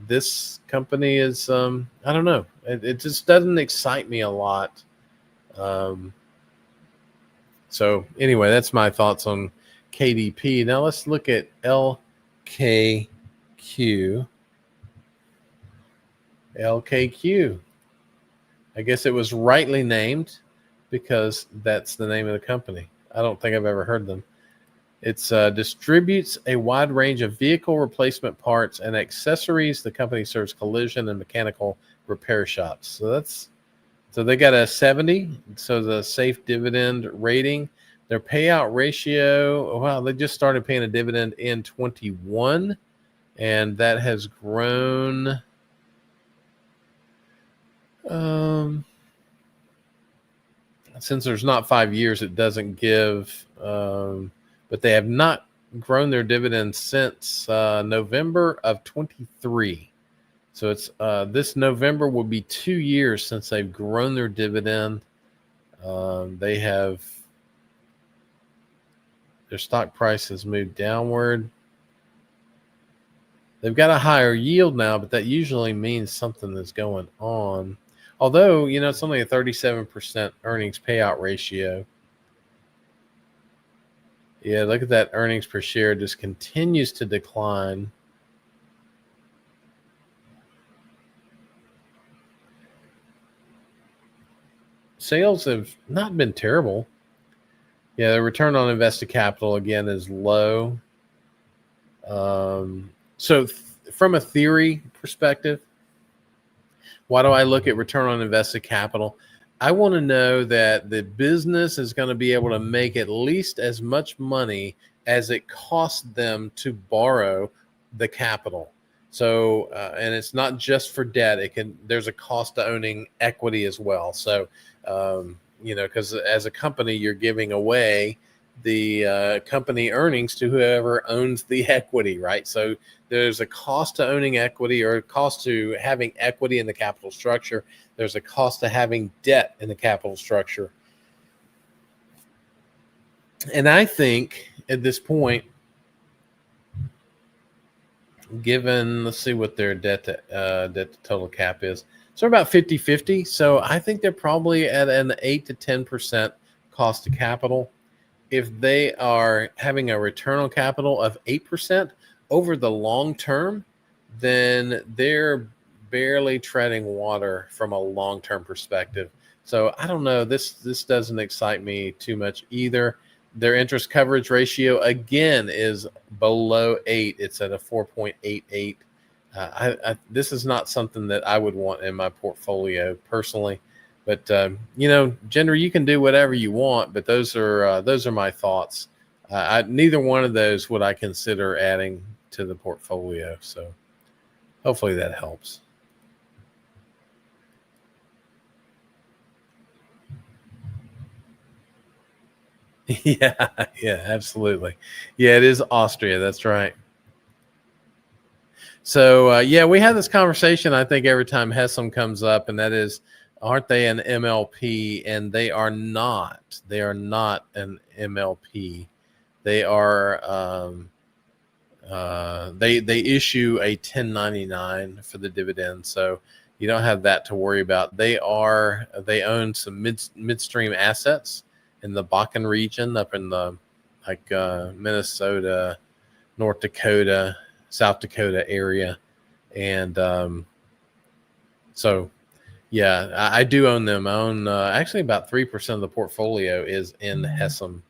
This company is, I don't know. It just doesn't excite me a lot. So anyway, that's my thoughts on KDP. Now let's look at LKQ. LKQ. I guess it was rightly named because that's the name of the company. I don't think I've ever heard them. It distributes a wide range of vehicle replacement parts and accessories. The company serves collision and mechanical repair shops. So they got a 70. So the safe dividend rating. Their payout ratio. Wow, they just started paying a dividend in 21, and that has grown. Since there's not 5 years, it doesn't give. But they have not grown their dividend since November of 23. So it's this November will be 2 years since they've grown their dividend. They have their stock price has moved downward. They've got a higher yield now, but that usually means something is going on. Although, it's only a 37% earnings payout ratio. Yeah, look at that. Earnings per share just continues to decline. Sales have not been terrible. Yeah, the return on invested capital, again, is low. So from a theory perspective, why do I look at return on invested capital? I want to know that the business is going to be able to make at least as much money as it costs them to borrow the capital. So, and it's not just for debt. There's a cost to owning equity as well. So, because as a company, you're giving away the company earnings to whoever owns the equity, right? So there's a cost to owning equity, or a cost to having equity in the capital structure. There's a cost to having debt in the capital structure. And I think at this point, given, let's see what their debt to total cap is. So about 50-50. So I think they're probably at an 8 to 10% cost to capital. If they are having a return on capital of 8% over the long term, then they're barely treading water from a long-term perspective. So I don't know. This doesn't excite me too much either. Their interest coverage ratio, again, is below 8. It's at a 4.88. This is not something that I would want in my portfolio personally. But Gender, you can do whatever you want. But those are my thoughts. Neither one of those would I consider adding to the portfolio. So hopefully that helps. Yeah, absolutely. Yeah, it is Austria. That's right. So we have this conversation, I think, every time Hessam comes up, and that is, aren't they an MLP? And they are not. They are not an MLP. They are. They issue a 1099 for the dividend, so you don't have that to worry about. They own some midstream assets in the Bakken region, up in the Minnesota, North Dakota, South Dakota area. And I do own them. I own actually about 3% of the portfolio is in Hessam.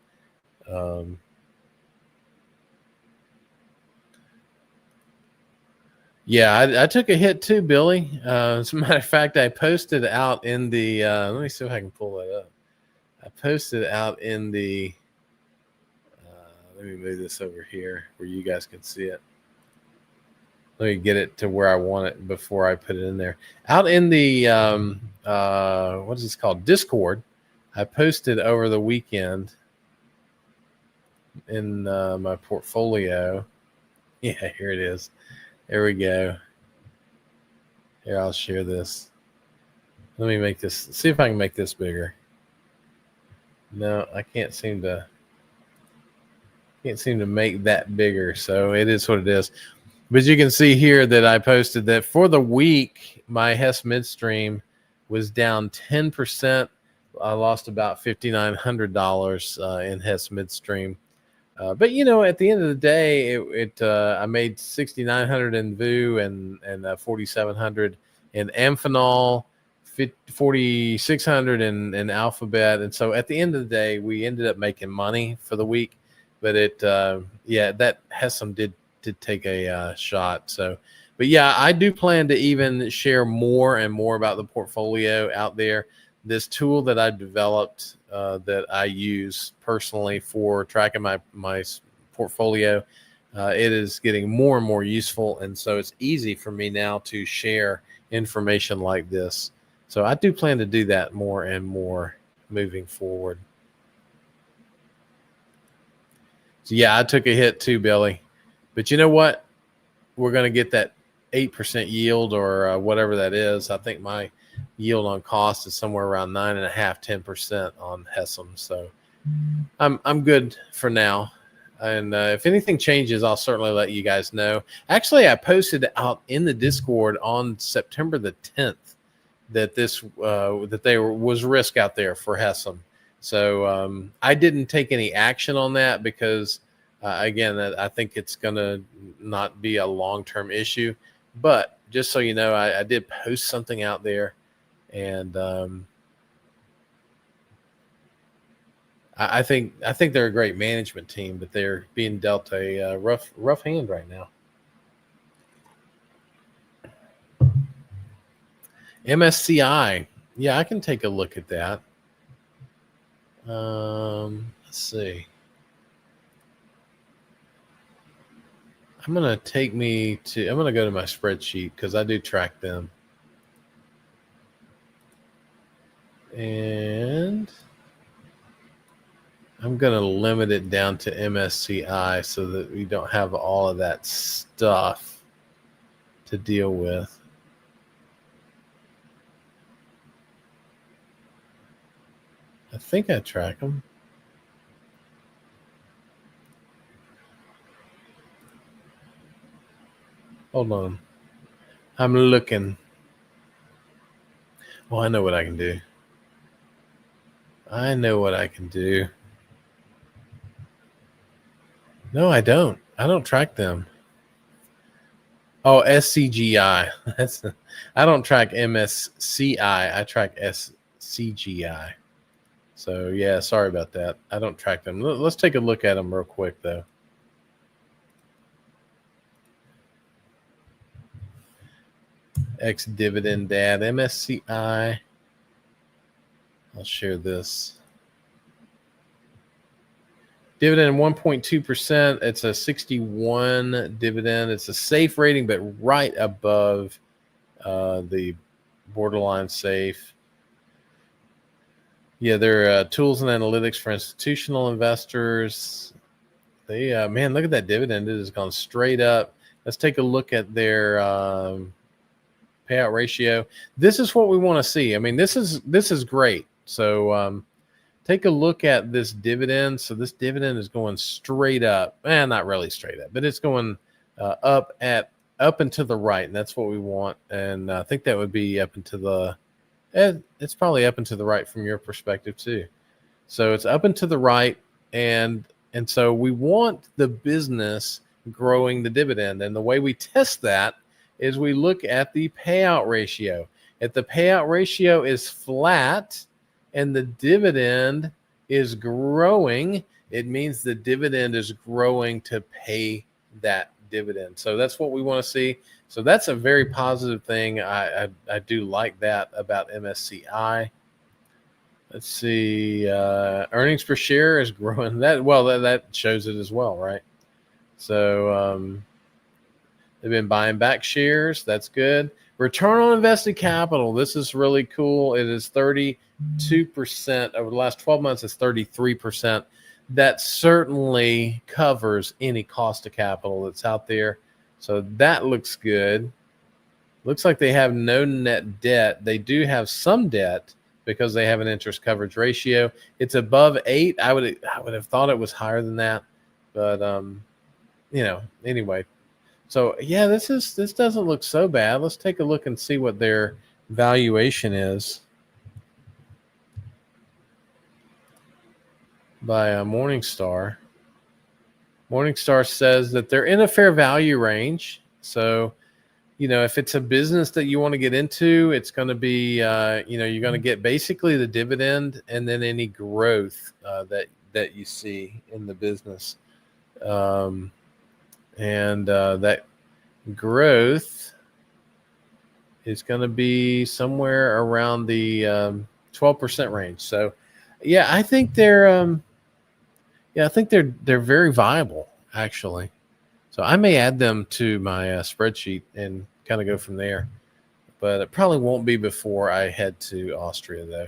I took a hit too, Billy. As a matter of fact, I posted out in the let me see if I can pull that up. I posted out in the let me move this over here where you guys can see it. Let me get it to where I want it before I put it in there. Out in the what is this called? Discord. I posted over the weekend in my portfolio. Yeah, here it is. There we go. Here, I'll share this. Let me make this. See if I can make this bigger. No, I can't seem to make that bigger. So it is what it is. But you can see here that I posted that for the week, my Hess Midstream was down 10%. I lost about $5,900 in Hess Midstream. But at the end of the day, I made $6,900 in VU and $4,700 in Amphenol, $4,600 in Alphabet, and so at the end of the day, we ended up making money for the week. but that Hessam did take a shot. So, but yeah, I do plan to even share more and more about the portfolio out there. This tool that I developed that I use personally for tracking my portfolio, it is getting more and more useful, and so it's easy for me now to share information like this. So I do plan to do that more and more moving forward. So yeah, I took a hit too, Billy. But you know what? We're going to get that 8% yield or whatever that is. I think my yield on cost is somewhere around 9.5, 10% on Hessam. So I'm good for now. And if anything changes, I'll certainly let you guys know. Actually, I posted out in the Discord on September the 10th that there was risk out there for Hessam. So I didn't take any action on that because, again, I think it's going to not be a long-term issue. But just so you know, I did post something out there, and I think they're a great management team, but they're being dealt a rough hand right now. MSCI, yeah, I can take a look at that. Let's see. I'm gonna go to my spreadsheet because I do track them, and I'm gonna limit it down to MSCI so that we don't have all of that stuff to deal with. I think I track them. Hold on. I'm looking. Well, I know what I can do. No, I don't. I don't track them. Oh, SCGI. I don't track MSCI. I track SCGI. So yeah, sorry about that. I don't track them. Let's take a look at them real quick though. Ex-dividend dad, MSCI. I'll share this. Dividend 1.2%. It's a 61 dividend. It's a safe rating, but right above the borderline safe. Yeah, they're tools and analytics for institutional investors. They man, look at that dividend. It has gone straight up. Let's take a look at their payout ratio. This is what we want to see. I mean, this is great. So take a look at this dividend. So this dividend is going straight up. Not really straight up, but it's going up and to the right, and that's what we want. And I think that would be up and to the. It's probably up and to the right from your perspective too. So it's up and to the right, and so we want the business growing the dividend. And the way we test that is we look at the payout ratio. If the payout ratio is flat and the dividend is growing, it means the dividend is growing to pay that dividend. So that's what we want to see. So that's a very positive thing. I do like that about MSCI. Let's see. Earnings per share is growing. That shows it as well, right? So they've been buying back shares. That's good. Return on invested capital. This is really cool. It is 32%. Over the last 12 months, it's 33%. That certainly covers any cost of capital that's out there. So that looks good. Looks like they have no net debt. They do have some debt because they have an interest coverage ratio. It's above 8. I would have thought it was higher than that, but anyway. So yeah, this doesn't look so bad. Let's take a look and see what their valuation is by Morningstar. Morningstar says that they're in a fair value range. So, if it's a business that you want to get into, it's going to be, you're going to get basically the dividend and then any growth that you see in the business. And that growth is going to be somewhere around the 12% range. So, yeah, I think they're very viable actually. So I may add them to my spreadsheet and kind of go from there. But it probably won't be before I head to Austria though.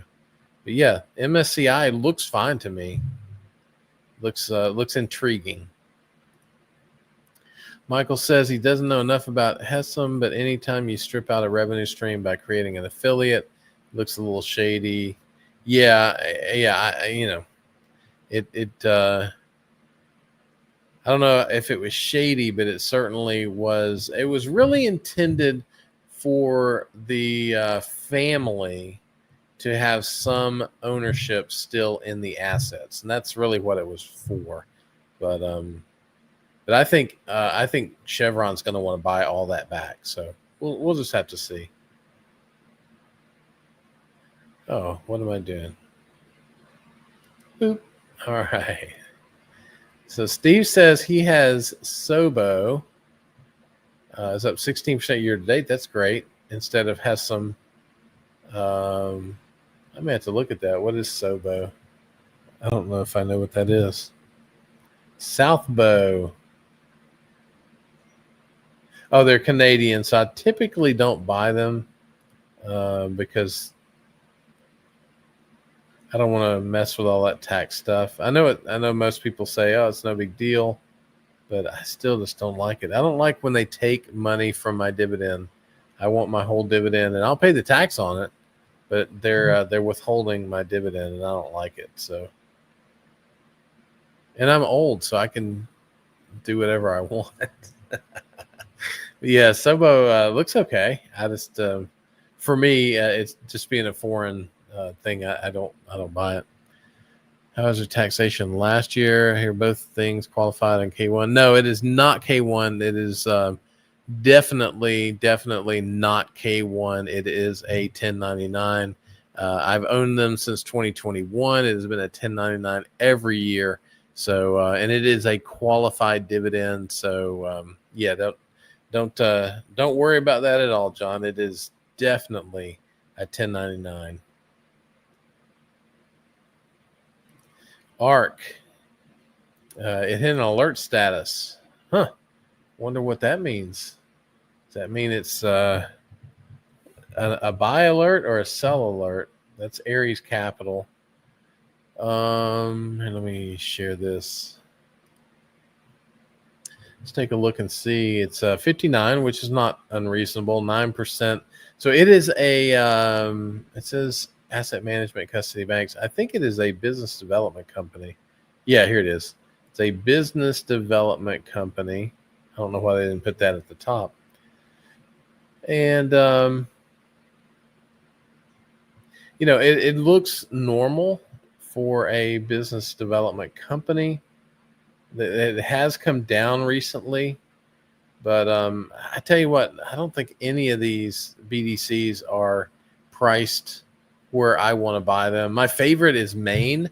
But yeah, MSCI looks fine to me. Looks intriguing. Michael says he doesn't know enough about Hessam, but anytime you strip out a revenue stream by creating an affiliate, it looks a little shady. Yeah, it. I don't know if it was shady, but it certainly was. It was really intended for the family to have some ownership still in the assets, and that's really what it was for. But I think Chevron's going to want to buy all that back. So we'll just have to see. Oh, what am I doing? Boop. All right. So Steve says he has Sobo. It's up 16% year to date. That's great. Instead of has some. I may have to look at that. What is Sobo? I don't know if I know what that is. Southbow. Oh, they're Canadian, so I typically don't buy them because I don't want to mess with all that tax stuff. I know it. I know most people say, "Oh, it's no big deal," but I still just don't like it. I don't like when they take money from my dividend. I want my whole dividend, and I'll pay the tax on it, but they're withholding my dividend, and I don't like it. So, and I'm old, so I can do whatever I want. Yeah, Sobo looks okay. I just, for me, it's just being a foreign thing. I don't buy it. How was your taxation last year? Here, both things qualified in K1. No, it is not K1. It is definitely not K1. It is a 1099. I've owned them since 2021. It has been a 1099 every year. So, and it is a qualified dividend. So, yeah, don't worry about that at all, John. It is definitely a 1099. ARC. It hit an alert status. Huh. Wonder what that means. Does that mean it's a buy alert or a sell alert? That's Aries Capital. And let me share this. Let's take a look and see. It's 59, which is not unreasonable. 9%. So it is a. It says asset management custody banks. I think it is a business development company. Yeah, here it is. It's a business development company. I don't know why they didn't put that at the top. And it looks normal for a business development company. It has come down recently, but I tell you what, I don't think any of these BDCs are priced where I want to buy them. My favorite is Maine,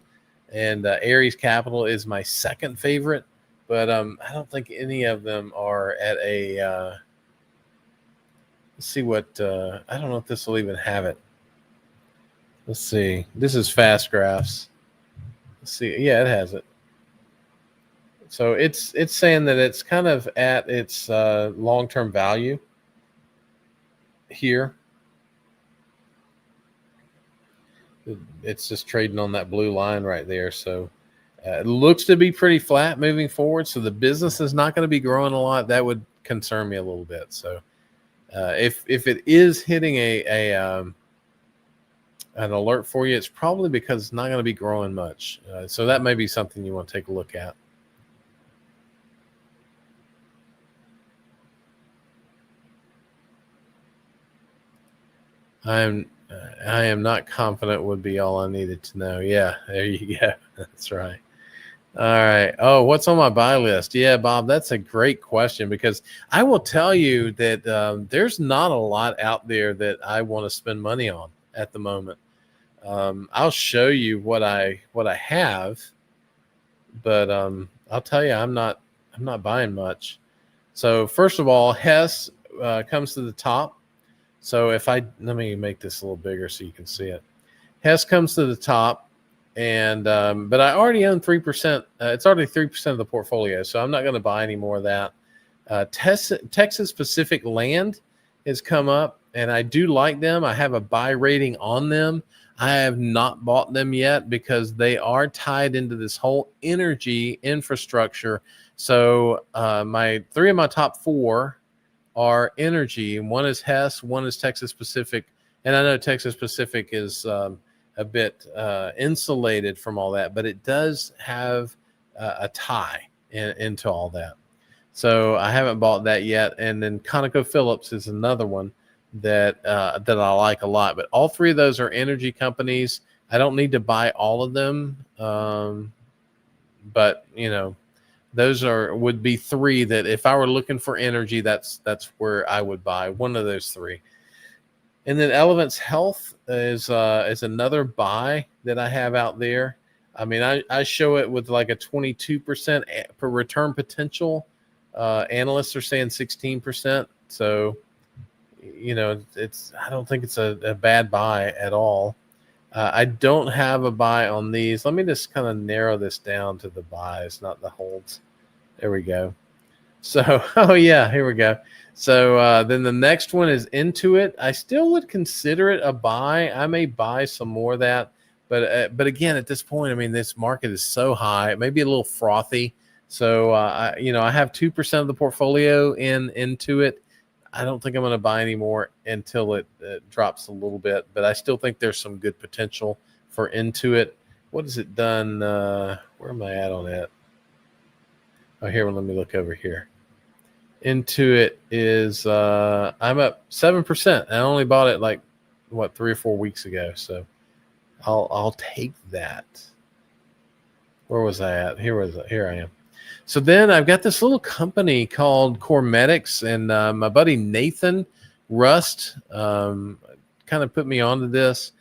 and Aries Capital is my second favorite, but I don't think any of them are at a. Let's see what I don't know if this will even have it. Let's see. This is Fast Graphs. Let's see. Yeah, it has it. So it's saying that it's kind of at its long-term value here. It's just trading on that blue line right there. So it looks to be pretty flat moving forward. So the business is not going to be growing a lot. That would concern me a little bit. So if it is hitting an alert for you, it's probably because it's not going to be growing much. So that may be something you want to take a look at. I am not confident would be all I needed to know. Yeah, there you go. That's right. All right. Oh, what's on my buy list? Yeah, Bob, that's a great question because I will tell you that there's not a lot out there that I want to spend money on at the moment. I'll show you what I have, but I'll tell you, I'm not I'm not buying much. So first of all, Hess comes to the top. So let me make this a little bigger so you can see it. Hess comes to the top, and but I already own 3%. It's already 3% of the portfolio, so I'm not going to buy any more of that. Texas Pacific Land has come up, and I do like them. I have a buy rating on them. I have not bought them yet because they are tied into this whole energy infrastructure. So my three of my top four are energy, and one is Hess, one is Texas Pacific, and I know Texas Pacific is a bit insulated from all that, but it does have a tie into all that. So I haven't bought that yet. And then ConocoPhillips is another one that that I like a lot. But all three of those are energy companies. I don't need to buy all of them, but those would be three that if I were looking for energy, that's where I would buy one of those three. And then Elevance Health is another buy that I have out there. I mean, I show it with like a 22% per return potential. Analysts are saying 16%. So, I don't think it's a bad buy at all. I don't have a buy on these. Let me just kind of narrow this down to the buys, not the holds. There we go. So, oh yeah, here we go. So then the next one is Intuit. I still would consider it a buy. I may buy some more of that, but again, at this point, I mean, this market is so high, it may be a little frothy. So I have 2% of the portfolio in Intuit. I don't think I'm going to buy any more until it drops a little bit, but I still think there's some good potential for Intuit. What has it done? Where am I at on it? Oh, here, let me look over here. Intuit is I'm up 7%. I only bought it like 3 or 4 weeks ago, so I'll take that. Where was I at? Here I am. So then I've got this little company called Cormedics, and my buddy Nathan Rust kind of put me onto this.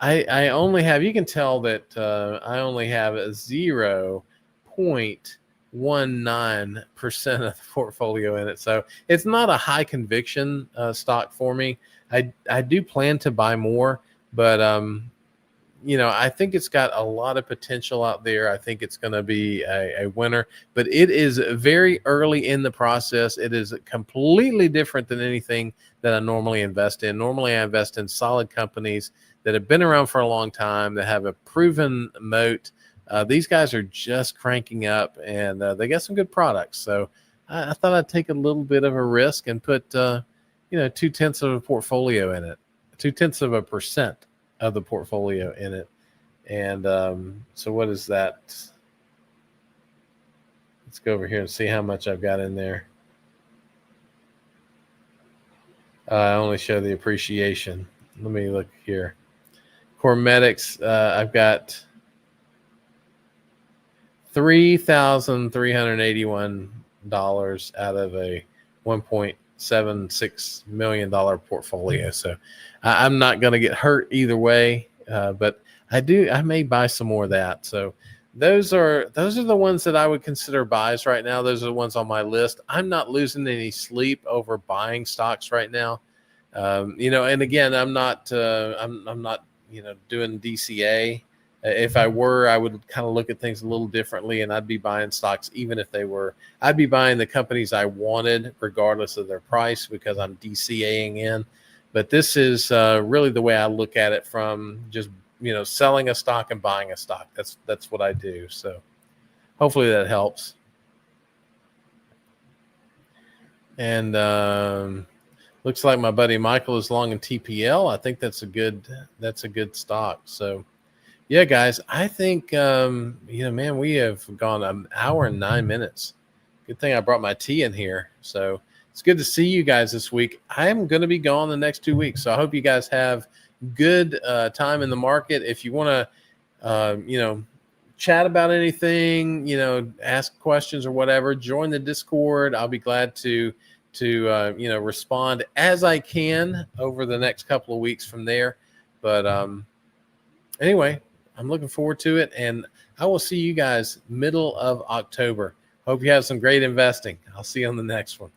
I only have, you can tell that I only have a 0.19% of the portfolio in it. So it's not a high conviction stock for me. I do plan to buy more, but I think it's got a lot of potential out there. I think it's going to be a winner, but it is very early in the process. It is completely different than anything that I normally invest in. Normally, I invest in solid companies that have been around for a long time, that have a proven moat. These guys are just cranking up, and they got some good products. So I thought I'd take a little bit of a risk and put, 0.2% of a portfolio in it, 0.2% of the portfolio in it. And so what is that? Let's go over here and see how much I've got in there. I only show the appreciation. Let me look here. Cormedics, I've got $3,381 out of a $1.76 million portfolio. So I'm not going to get hurt either way, but I may buy some more of that. So those are the ones that I would consider buys right now. Those are the ones on my list. I'm not losing any sleep over buying stocks right now. And again, I'm not doing DCA. If I were, I would kind of look at things a little differently, and I'd be buying stocks even if they were. I'd be buying the companies I wanted regardless of their price because I'm DCAing in. But this is really the way I look at it, from just selling a stock and buying a stock. That's what I do. So hopefully that helps. And looks like my buddy Michael is long in TPL. I think that's a good stock. So yeah, guys, I think, man, we have gone an hour and 9 minutes. Good thing I brought my tea in here. So it's good to see you guys this week. I am going to be gone the next 2 weeks. So I hope you guys have good time in the market. If you want to, chat about anything, ask questions or whatever, join the Discord. I'll be glad to respond as I can over the next couple of weeks from there. But anyway, I'm looking forward to it, and I will see you guys middle of October. Hope you have some great investing. I'll see you on the next one.